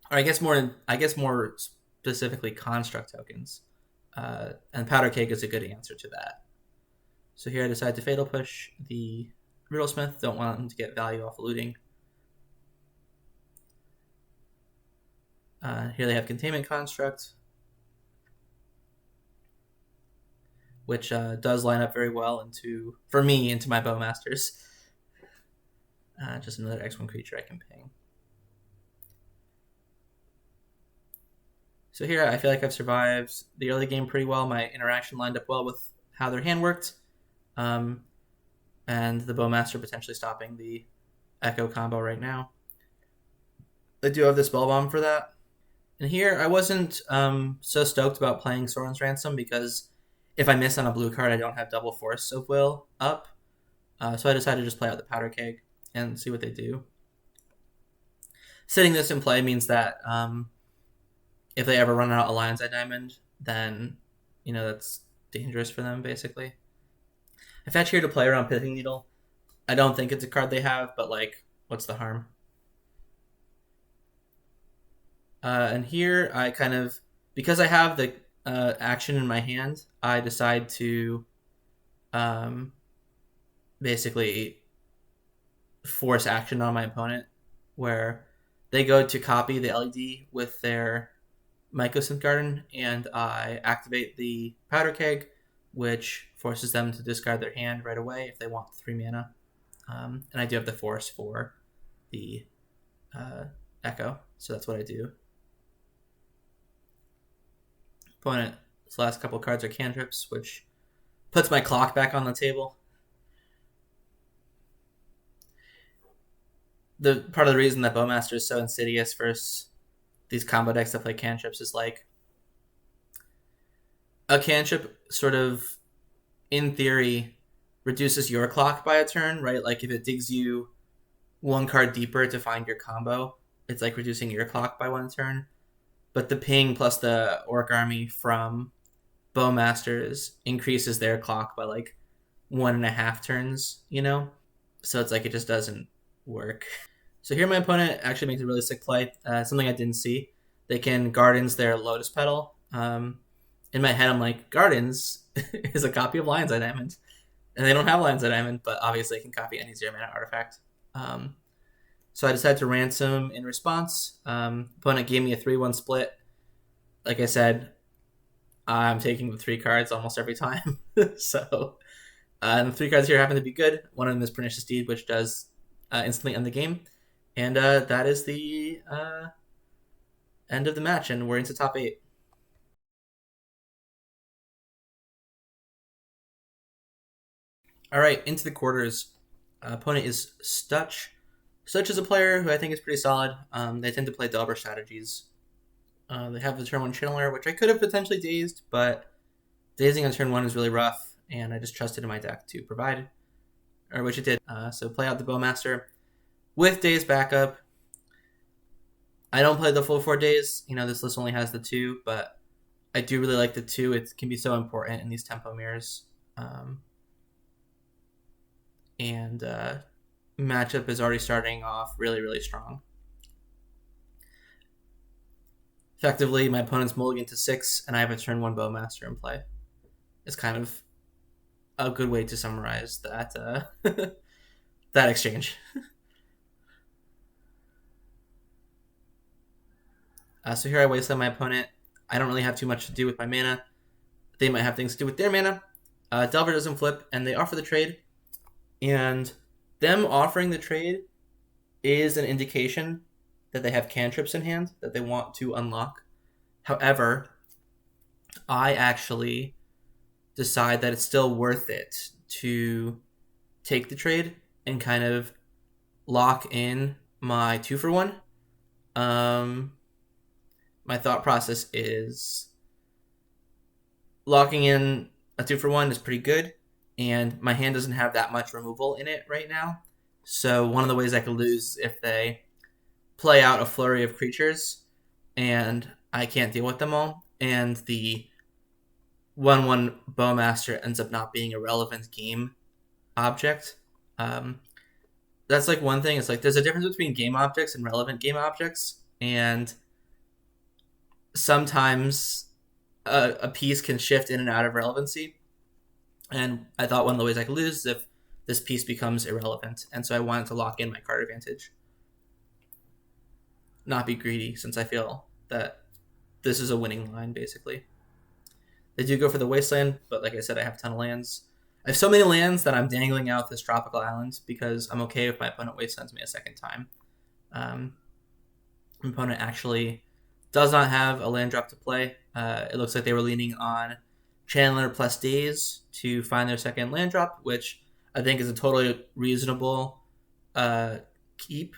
I guess more specifically Construct tokens. And Powder Keg is a good answer to that. So here I decide to Fatal Push the Riddlesmith. Don't want him to get value off of looting. Here they have Containment Construct, which does line up very well for me, into my Bowmasters. Just another X1 creature I can ping. So here I feel like I've survived the early game pretty well. My interaction lined up well with how their hand worked. And the Bowmaster potentially stopping the Echo combo right now. I do have the Spell Bomb for that. And here I wasn't so stoked about playing Soren's Ransom because if I miss on a blue card, I don't have double Force of Will up. So I decided to just play out the Powder Keg and see what they do. Sitting this in play means that if they ever run out of Lion's Eye Diamond, then that's dangerous for them, basically. I fetch here to play around Pithing Needle. I don't think it's a card they have, but what's the harm? And here I because I have the action in my hand, I decide to basically force action on my opponent, where they go to copy the LED with their Mycosynth Garden, and I activate the Powder Keg, which forces them to discard their hand right away if they want 3 mana. And I do have the force for the Echo, so that's what I do. Opponent's last couple cards are cantrips, which puts my clock back on the table. The part of the reason that Bowmaster is so insidious versus these combo decks that play cantrips is a cantrip sort of, in theory, reduces your clock by a turn, right? If it digs you 1 card deeper to find your combo, it's reducing your clock by 1 turn. But the ping plus the Orc Army from Bowmasters increases their clock by 1.5 turns, So it's it just doesn't work. So here my opponent actually makes a really sick play. Something I didn't see. They can Gardens their Lotus Petal. In my head, I'm like, Gardens is a copy of Lion's Eye Diamond. And they don't have Lion's Eye Diamond, but obviously they can copy any 0-mana artifact. So I decided to Ransom in response. Opponent gave me a 3-1 split. Like I said, I'm taking the 3 cards almost every time. So and the 3 cards here happen to be good. One of them is Pernicious Deed, which does instantly end the game. And that is the end of the match, and we're into top 8. All right, into the quarters. Opponent is Stutch. Stutch is a player who I think is pretty solid. They tend to play Delver strategies. They have the turn 1 Channeler, which I could have potentially dazed, but dazing on turn 1 is really rough, and I just trusted in my deck to provide, or which it did. So play out the Bowmaster with Daze backup. I don't play the full 4 days. This list only has the 2, but I do really like the 2. It can be so important in these tempo mirrors. And matchup is already starting off really, really strong. Effectively, my opponent's mulligan to 6, and I have a turn 1 Bowmaster in play. It's kind of a good way to summarize that that exchange. So here I wasteland my opponent. I don't really have too much to do with my mana. They might have things to do with their mana. Delver doesn't flip, and they offer the trade. And them offering the trade is an indication that they have cantrips in hand that they want to unlock. However, I actually decide that it's still worth it to take the trade and kind of lock in my 2-for-1. My thought process is locking in a 2-for-1 is pretty good, and my hand doesn't have that much removal in it right now. So one of the ways I could lose if they play out a flurry of creatures and I can't deal with them all, and the 1/1 Bowmaster ends up not being a relevant game object. That's one thing. It's there's a difference between game objects and relevant game objects, and sometimes a piece can shift in and out of relevancy. And I thought one of the ways I could lose is if this piece becomes irrelevant. And so I wanted to lock in my card advantage. Not be greedy, since I feel that this is a winning line, basically. They do go for the Wasteland, but like I said, I have a ton of lands. I have so many lands that I'm dangling out this tropical island because I'm okay if my opponent Wastelands me a second time. My opponent actually does not have a land drop to play. It looks like they were leaning on Chandler plus Daze to find their second land drop, which I think is a totally reasonable keep,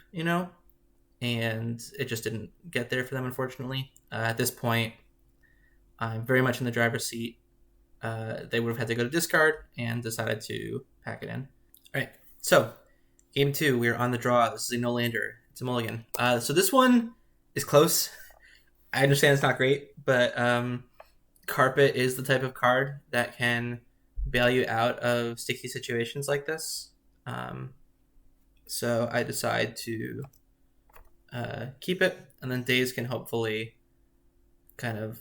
and it just didn't get there for them, unfortunately. At this point, I'm very much in the driver's seat. They would have had to go to discard and decided to pack it in. All right, so game 2, we're on the draw. This is a no-lander. It's a mulligan. So this one is close. I understand it's not great, but Carpet is the type of card that can bail you out of sticky situations like this. So I decide to keep it, and then Daze can hopefully kind of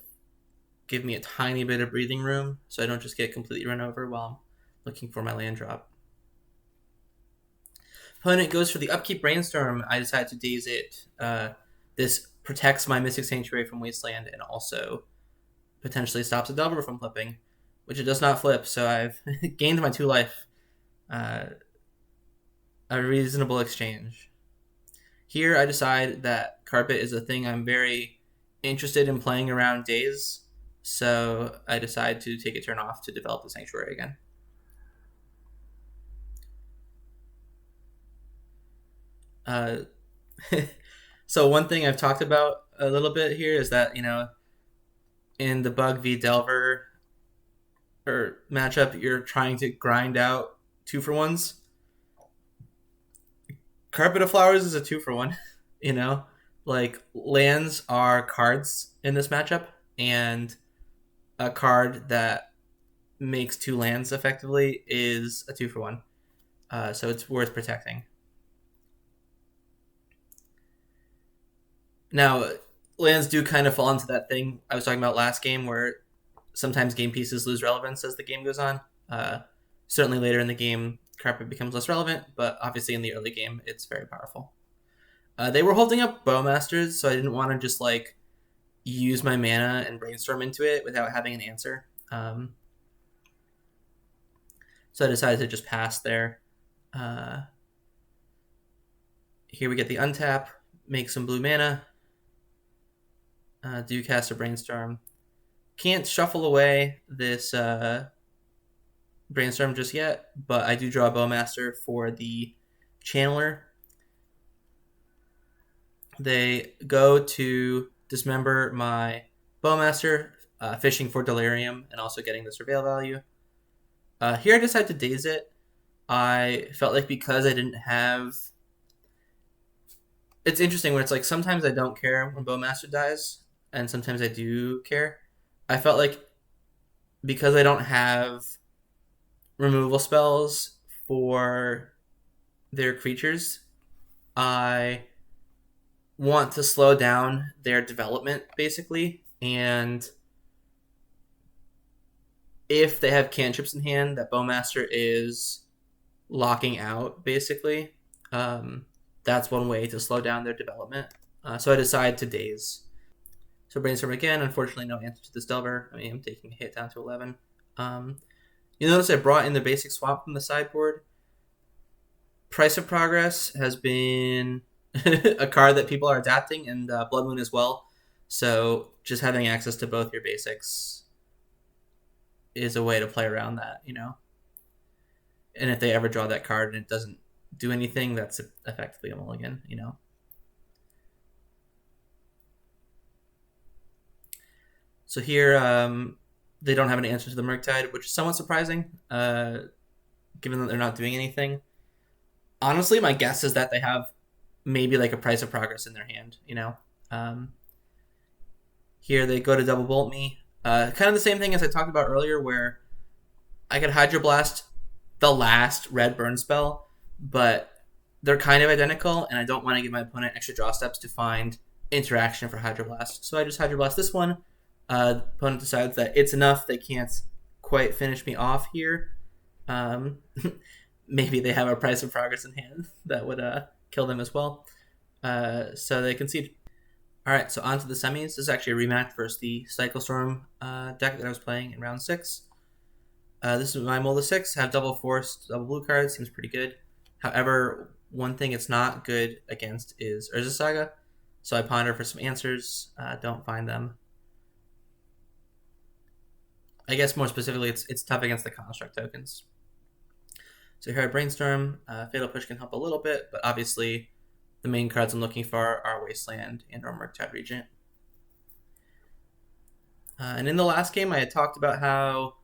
give me a tiny bit of breathing room so I don't just get completely run over while I'm looking for my land drop. Opponent goes for the upkeep Brainstorm. I decide to Daze it. This protects my Mystic Sanctuary from Wasteland and also potentially stops a Delver from flipping, which it does not flip, so I've gained my 2 life. A reasonable exchange. Here I decide that Carpet is a thing I'm very interested in playing around Daze, so I decide to take a turn off to develop the Sanctuary again. So one thing I've talked about a little bit here is that, in the Bug v Delver or matchup, you're trying to grind out 2-for-1s. Carpet of Flowers is a 2-for-1, Like, lands are cards in this matchup, and a card that makes 2 lands effectively is a 2-for-1. So it's worth protecting. Now, lands do kind of fall into that thing I was talking about last game where sometimes game pieces lose relevance as the game goes on. Certainly later in the game, Carpet becomes less relevant, but obviously in the early game, it's very powerful. They were holding up Bowmasters, so I didn't want to just use my mana and Brainstorm into it without having an answer. So I decided to just pass there. Here we get the untap, make some blue mana. Do cast a Brainstorm. Can't shuffle away this Brainstorm just yet, but I do draw a Bowmaster for the Channeler. They go to dismember my Bowmaster, fishing for Delirium and also getting the Surveil value. Here I decided to Daze it. I felt like because I didn't have... It's interesting when it's sometimes I don't care when Bowmaster dies, and sometimes I do care. I felt like because I don't have removal spells for their creatures, I want to slow down their development, basically. And if they have cantrips in hand that Bowmaster is locking out, basically, that's one way to slow down their development. So I decide to Daze. So Brainstorm again. Unfortunately, no answer to this Delver. I'm taking a hit down to 11. You'll notice I brought in the basic swap from the sideboard. Price of Progress has been a card that people are adapting, and Blood Moon as well. So just having access to both your basics is a way to play around that, And if they ever draw that card and it doesn't do anything, that's effectively a mulligan, So here, they don't have an answer to the Murktide, which is somewhat surprising, given that they're not doing anything. Honestly, my guess is that they have maybe a Price of Progress in their hand, Here they go to double bolt me. Kind of the same thing as I talked about earlier, where I could Hydroblast the last red burn spell, but they're kind of identical, and I don't want to give my opponent extra draw steps to find interaction for Hydroblast. So I just Hydroblast this one. The opponent decides that it's enough. They can't quite finish me off here. Maybe they have a Price of Progress in hand that would kill them as well. So they concede. All right, so on to the semis. This is actually a rematch versus the Cycle Storm deck that I was playing in round 6. This is my Mold of 6. Have double force, double blue cards. Seems pretty good. However, one thing it's not good against is Urza Saga. So I ponder for some answers. Don't find them. I guess more specifically, it's tough against the construct tokens. So here I brainstorm. Fatal Push can help a little bit, but obviously the main cards I'm looking for are Wasteland and or Murktide Regent. And in the last game, I had talked about how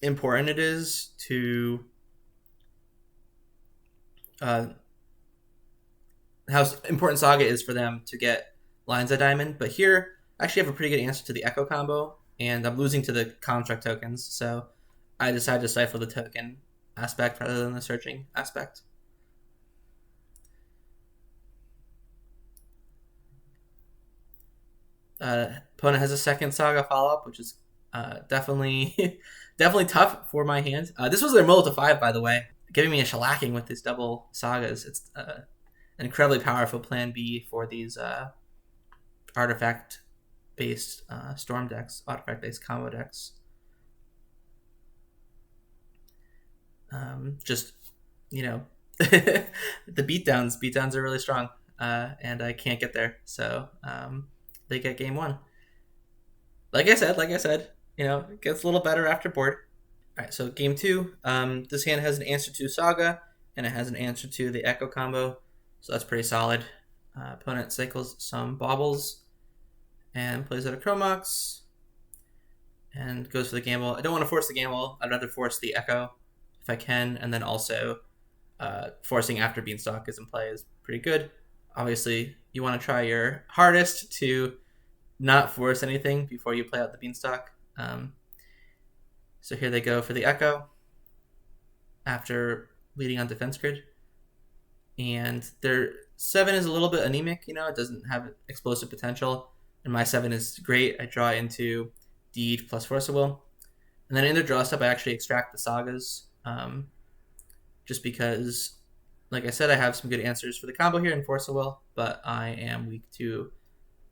important it is to how important Saga is for them to get Lines of Diamond. But here, I actually have a pretty good answer to the Echo combo, and I'm losing to the construct tokens, so I decided to cipher the token aspect rather than the searching aspect. Opponent has a second Saga follow-up, which is definitely tough for my hand. This was their Mold to 5, by the way, giving me a shellacking with these double Sagas. It's an incredibly powerful plan B for these artifact-based storm decks, artifact-based combo decks. Just, the beatdowns are really strong, and I can't get there, so they get game 1. Like I said, it gets a little better after board. All right, so game 2. This hand has an answer to Saga, and it has an answer to the Echo combo, so that's pretty solid. Opponent cycles some Baubles and plays out a Chromox and goes for the gamble. I don't want to force the gamble. I'd rather force the Echo if I can, and then also forcing after Beanstalk is in play is pretty good. Obviously, you want to try your hardest to not force anything before you play out the Beanstalk. So here they go for the Echo after leading on Defense Grid. And their 7 is a little bit anemic, it doesn't have explosive potential. And my 7 is great. I draw into Deed plus Force of Will. And then in their draw step, I actually extract the Sagas. Just because, like I said, I have some good answers for the combo here in Force of Will, but I am weak to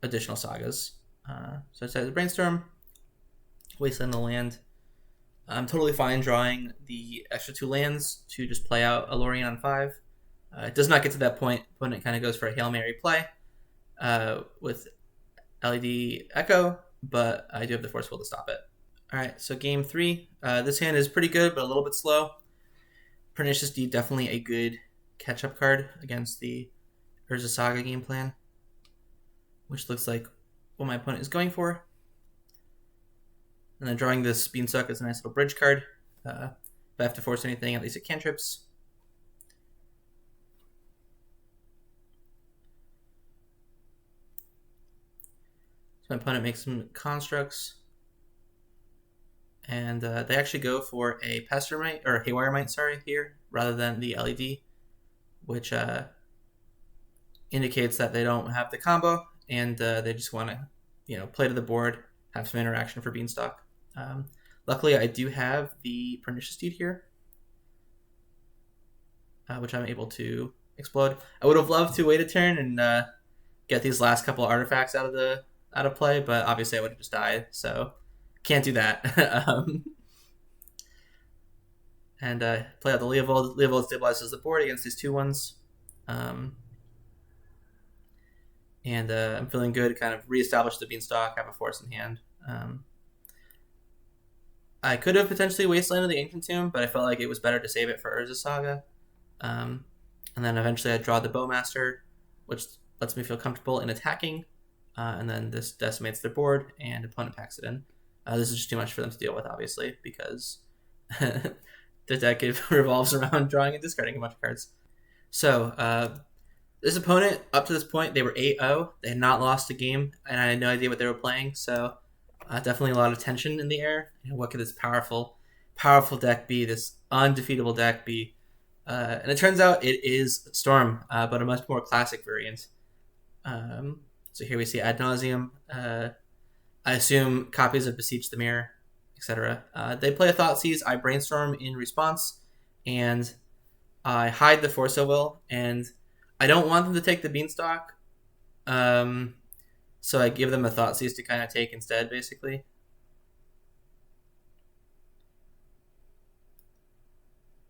additional Sagas. So I decided to brainstorm, Wasteland the land. I'm totally fine drawing the extra 2 lands to just play out a Lorien on 5. It does not get to that point when it kind of goes for a Hail Mary play with LED Echo, but I do have the Force Will to stop it. All right, so game 3. This hand is pretty good, but a little bit slow. Pernicious Deed, definitely a good catch-up card against the Urza Saga game plan, which looks like what my opponent is going for. And then drawing this Beanstalk is a nice little bridge card. If I have to force anything, at least it cantrips. So my opponent makes some constructs. And they actually go for a Pestilmite, or Haywire Mite, here, rather than the LED, which indicates that they don't have the combo, and they just want to, play to the board, have some interaction for Beanstalk. Luckily, I do have the Pernicious Deed here, which I'm able to explode. I would have loved to wait a turn and get these last couple artifacts out of play, but obviously I would have just died, so can't do that. And play out the Leovold. Leovold stabilizes the board against these 2/1s. And I'm feeling good to kind of reestablish the Beanstalk, have a force in hand. I could have potentially wastelanded the Ancient Tomb, but I felt like it was better to save it for Urza Saga. And then eventually I draw the Bowmaster, which lets me feel comfortable in attacking. And then this decimates their board, and opponent packs it in. This is just too much for them to deal with, obviously, because the deck revolves around drawing and discarding a bunch of cards. So this opponent, up to this point, they were 8-0. They had not lost a game, and I had no idea what they were playing. So definitely a lot of tension in the air. What could this powerful deck be? This undefeatable deck be? And it turns out it is Storm, but a much more classic variant. So here we see Ad Nauseam. I assume copies of Beseech the Mirror, etc. They play a Thoughtseize. I brainstorm in response, and I hide the Force of Will, and I don't want them to take the Beanstalk. So I give them a Thoughtseize to kind of take instead, basically.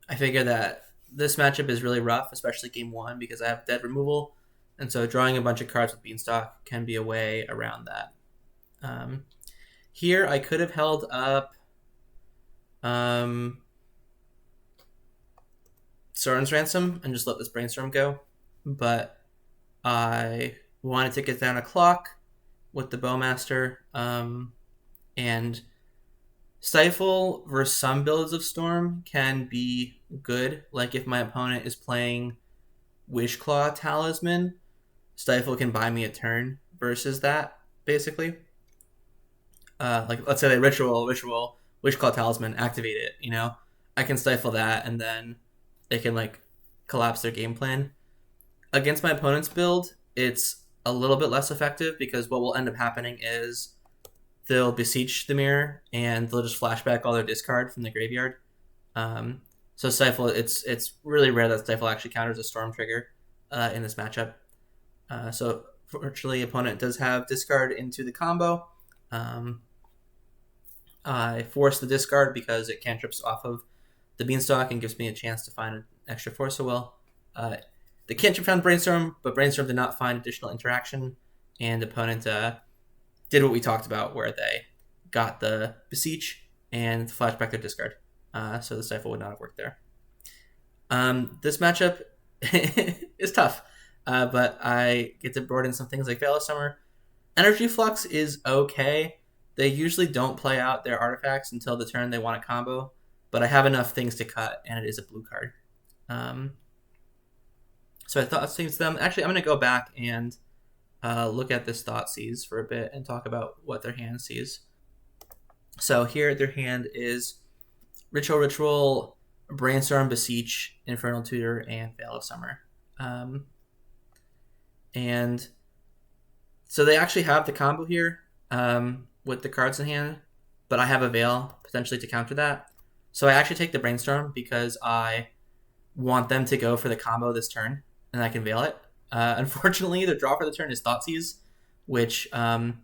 I figure that this matchup is really rough, especially game one, because I have dead removal. And so drawing a bunch of cards with Beanstalk can be a way around that. Here I could have held up Soren's Ransom and just let this Brainstorm go. But I wanted to get down a clock with the Bowmaster. And Stifle versus some builds of Storm can be good. Like if my opponent is playing Wishclaw Talisman, Stifle can buy me a turn versus that, basically. Like let's say they ritual Wishclaw Talisman, activate it, you know? I can stifle that and then they can like collapse their game plan. Against my opponent's build, it's a little bit less effective because what will end up happening is they'll beseech the mirror and they'll just flashback all their discard from the graveyard. So Stifle, it's really rare that Stifle actually counters a Storm trigger in this matchup. So fortunately, opponent does have discard into the combo. I force the discard because it cantrips off of the Beanstalk and gives me a chance to find an extra Force of Will. The cantrip found Brainstorm, but Brainstorm did not find additional interaction, and opponent did what we talked about, where they got the Beseech and flashback their discard. So the Stifle would not have worked there. This matchup is tough, but I get to board in some things like Veil of Summer. Energy Flux is okay. They usually don't play out their artifacts until the turn they want a combo, but I have enough things to cut, and it is a blue card. So I thought seems them. Actually, I'm going to go back and look at this Thoughtseize for a bit and talk about what their hand sees. So here their hand is Ritual, Brainstorm, Beseech, Infernal Tutor, and Veil of Summer. And so they actually have the combo here with the cards in hand, but I have a Veil potentially to counter that. So I actually take the Brainstorm because I want them to go for the combo this turn, and I can Veil it. Unfortunately, the draw for the turn is Thoughtseize, which so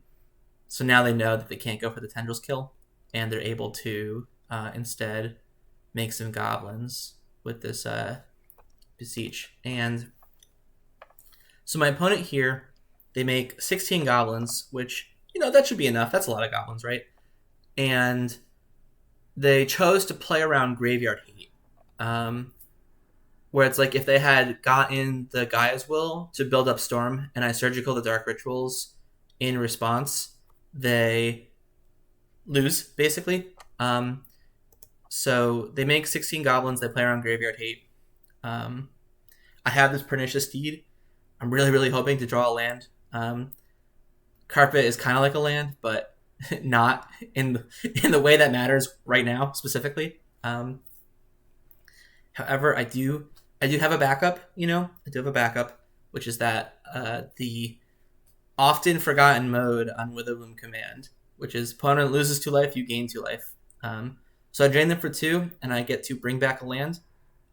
now they know that they can't go for the Tendrils kill, and they're able to instead make some goblins with this Beseech. And so my opponent here, they make 16 goblins, which, that should be enough. That's a lot of goblins, right? And they chose to play around Graveyard Hate. Where it's like if they had gotten the Gaia's Will to build up Storm and I Surgical the Dark Rituals in response, they lose, basically. So they make 16 goblins, they play around Graveyard Hate. I have this Pernicious Deed. I'm really, really hoping to draw a land. Carpet is kind of like a land, but not in the way that matters right now, specifically. However, I do have a backup, I do have a backup, which is that the often forgotten mode on Witherloom Command, which is opponent loses 2 life, you gain 2 life. So I drain them for 2, and I get to bring back a land.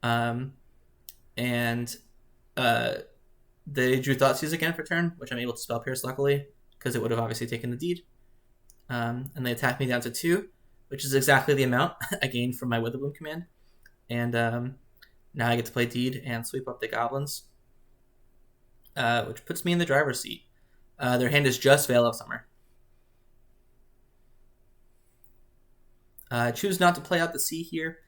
And they drew Thoughtseize again for turn, which I'm able to Spell Pierce, luckily, because it would have obviously taken the deed. And they attack me down to 2, which is exactly the amount I gained from my Witherloom Command. And now I get to play Deed and sweep up the goblins, which puts me in the driver's seat. Their hand is just Veil of Summer. I choose not to play out the sea here.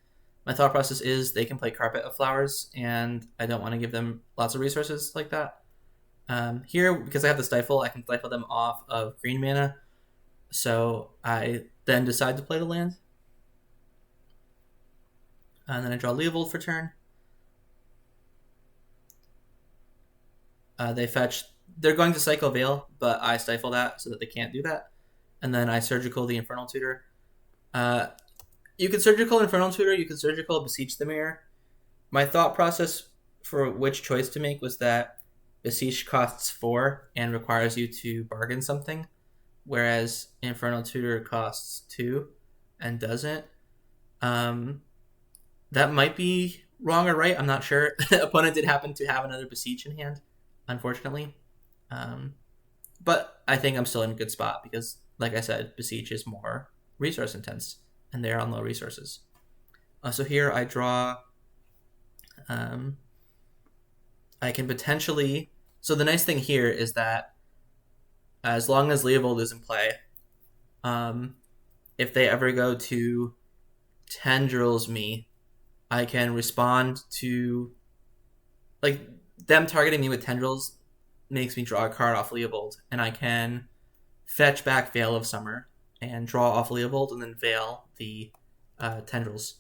My thought process is they can play Carpet of Flowers, and I don't want to give them lots of resources like that. Here, because I have the Stifle, I can stifle them off of green mana. So I then decide to play the land. And then I draw Leovold for turn. They fetch. They're going to cycle Veil, but I stifle that so that they can't do that. And then I Surgical the Infernal Tutor. You can Surgical Infernal Tutor, you can Surgical Beseech the Mirror. My thought process for which choice to make was that Beseech costs 4 and requires you to bargain something, whereas Infernal Tutor costs 2 and doesn't. That might be wrong or right, I'm not sure. Opponent did happen to have another Beseech in hand, unfortunately. But I think I'm still in a good spot because, like I said, Besiege is more resource intense, and they're on low resources. So here I draw. Um, I can potentially. So the nice thing here is that as long as Leovold is in play, um, if they ever go to Tendrils me, I can respond to, like, them targeting me with Tendrils makes me draw a card off Leovold, and I can fetch back Veil of Summer and draw off Leovold and then Veil the Tendrils.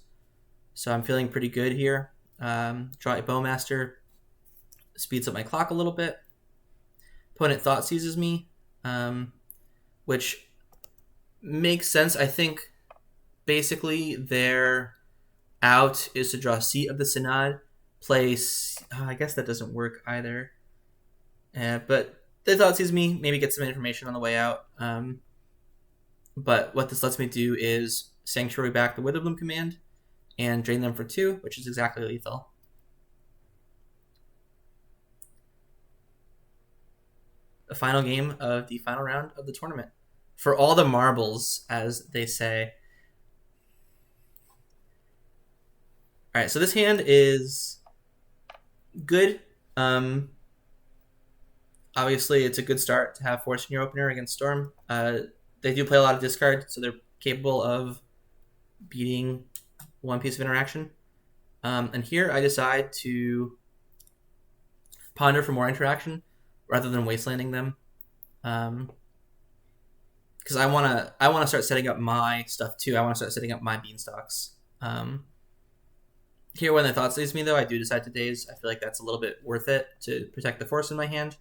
So I'm feeling pretty good here. Draw a Bowmaster, speeds up my clock a little bit. Opponent Thought Seizes me, which makes sense. I think basically their out is to draw Seat of the Synod, place. I guess that doesn't work either. But they Thought Seizes me, maybe get some information on the way out. But what this lets me do is Sanctuary back the Witherbloom command and drain them for 2, which is exactly lethal. The final game of the final round of the tournament. For all the marbles, as they say. All right, so this hand is good. Obviously, it's a good start to have Force in your opener against Storm. They do play a lot of discard, so they're capable of beating one piece of interaction. And here I decide to ponder for more interaction rather than wastelanding them. Because I wanna start setting up my stuff too. I want to start setting up my Beanstalks. Here, when the Thought Seizes me, though, I do decide to Daze. I feel like that's a little bit worth it to protect the Force in my hand.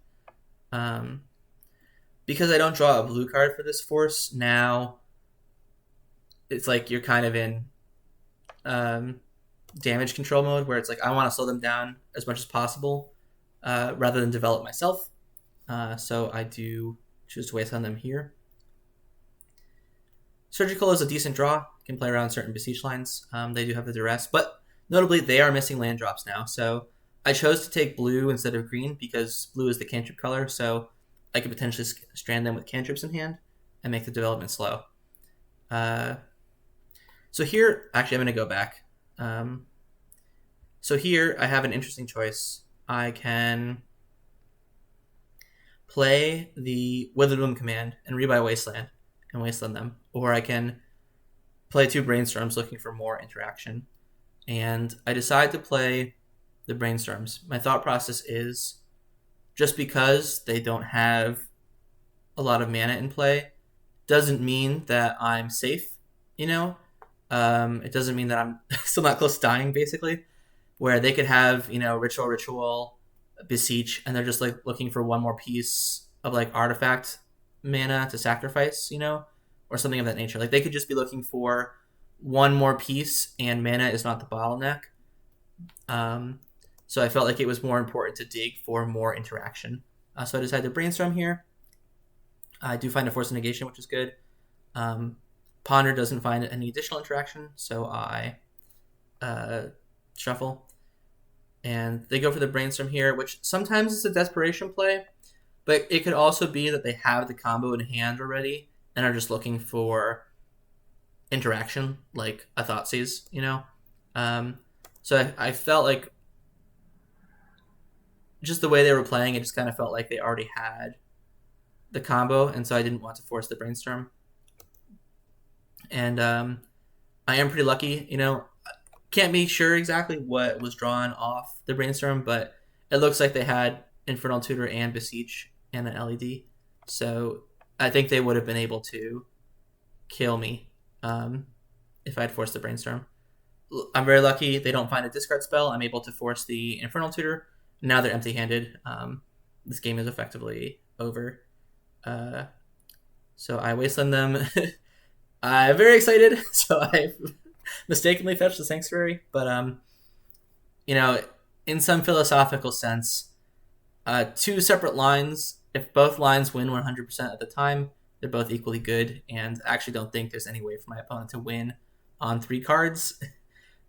Because I don't draw a blue card for this Force, now it's like you're kind of in damage control mode, where it's like I want to slow them down as much as possible rather than develop myself. So I do choose to waste on them here. Surgical is a decent draw. Can play around certain Besiege lines. They do have the Duress, but notably they are missing land drops now. So I chose to take blue instead of green because blue is the cantrip color, so I could potentially strand them with cantrips in hand and make the development slow. So here, actually, I'm going to go back. So here, I have an interesting choice. I can play the Witherbloom command and rebuy Wasteland and wasteland them, or I can play 2 Brainstorms looking for more interaction. And I decide to play the Brainstorms. My thought process is just because they don't have a lot of mana in play doesn't mean that I'm safe, you know? It doesn't mean that I'm still not close to dying, basically, where they could have, Ritual, Beseech, and they're just like looking for one more piece of like artifact mana to sacrifice, or something of that nature. Like they could just be looking for one more piece and mana is not the bottleneck. So I felt like it was more important to dig for more interaction. So I decided to Brainstorm here. I do find a Force of Negation, which is good. Ponder doesn't find any additional interaction, so I shuffle. And they go for the Brainstorm here, which sometimes is a desperation play, but it could also be that they have the combo in hand already and are just looking for interaction, like a Thoughtseize, So I felt like just the way they were playing, it just kind of felt like they already had the combo, and so I didn't want to force the Brainstorm. And I am pretty lucky, Can't be sure exactly what was drawn off the Brainstorm, but it looks like they had Infernal Tutor and Beseech and an LED. So I think they would have been able to kill me if I had forced the Brainstorm. I'm very lucky they don't find a discard spell. I'm able to force the Infernal Tutor. Now they're empty-handed. This game is effectively over. So I wasteland them. I'm very excited, so I mistakenly fetched the Sanctuary. But, in some philosophical sense, 2 separate lines, if both lines win 100% of the time, they're both equally good, and I actually don't think there's any way for my opponent to win on 3 cards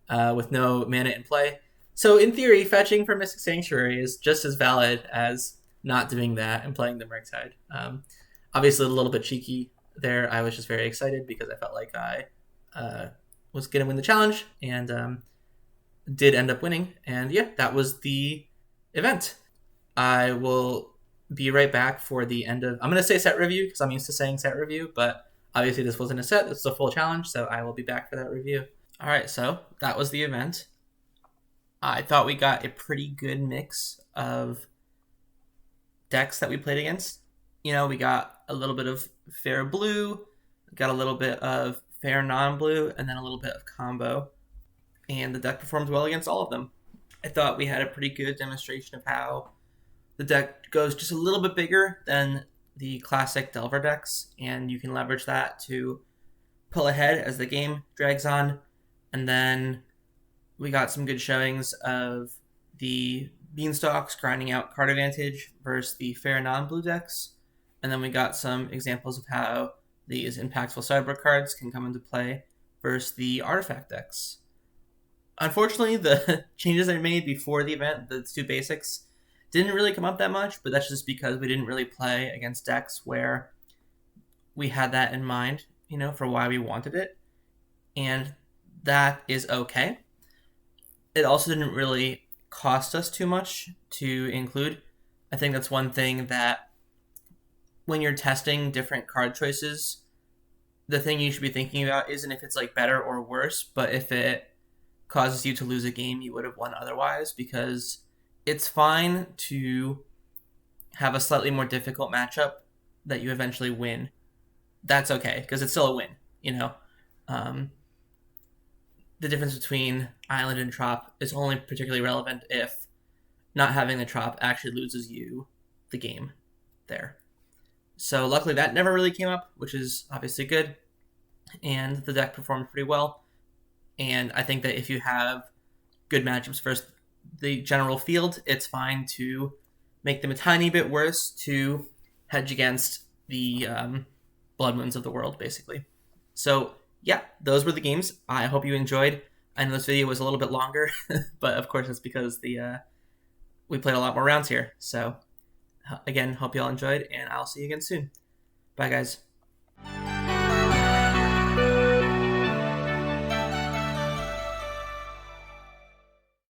with no mana in play. So in theory, fetching for Mystic Sanctuary is just as valid as not doing that and playing the Murktide. Obviously, a little bit cheeky there. I was just very excited because I felt like I was going to win the challenge and did end up winning. And yeah, that was the event. I will be right back for the end of. I'm going to say set review because I'm used to saying set review, but obviously this wasn't a set. It's a full challenge, so I will be back for that review. All right, so that was the event. I thought we got a pretty good mix of decks that we played against. You know, we got a little bit of fair blue, got a little bit of fair non-blue, and then a little bit of combo. And the deck performed well against all of them. I thought we had a pretty good demonstration of how the deck goes just a little bit bigger than the classic Delver decks, and you can leverage that to pull ahead as the game drags on. And then we got some good showings of the Beanstalks grinding out card advantage versus the fair non-blue decks. And then we got some examples of how these impactful sideboard cards can come into play versus the artifact decks. Unfortunately, the changes I made before the event, the two basics, didn't really come up that much, but that's just because we didn't really play against decks where we had that in mind, you know, for why we wanted it. And that is okay. It also didn't really cost us too much to include. I think that's one thing that when you're testing different card choices, the thing you should be thinking about isn't if it's like better or worse, but if it causes you to lose a game you would have won otherwise, because it's fine to have a slightly more difficult matchup that you eventually win. That's okay, because it's still a win, you know? The difference between Island and Trop is only particularly relevant if not having the Trop actually loses you the game there. So luckily that never really came up, which is obviously good. And the deck performed pretty well. And I think that if you have good matchups versus the general field, it's fine to make them a tiny bit worse to hedge against the Blood Moons of the world, basically. So yeah, those were the games. I hope you enjoyed. I know this video was a little bit longer, but of course it's because we played a lot more rounds here. So again, hope you all enjoyed, and I'll see you again soon. Bye, guys.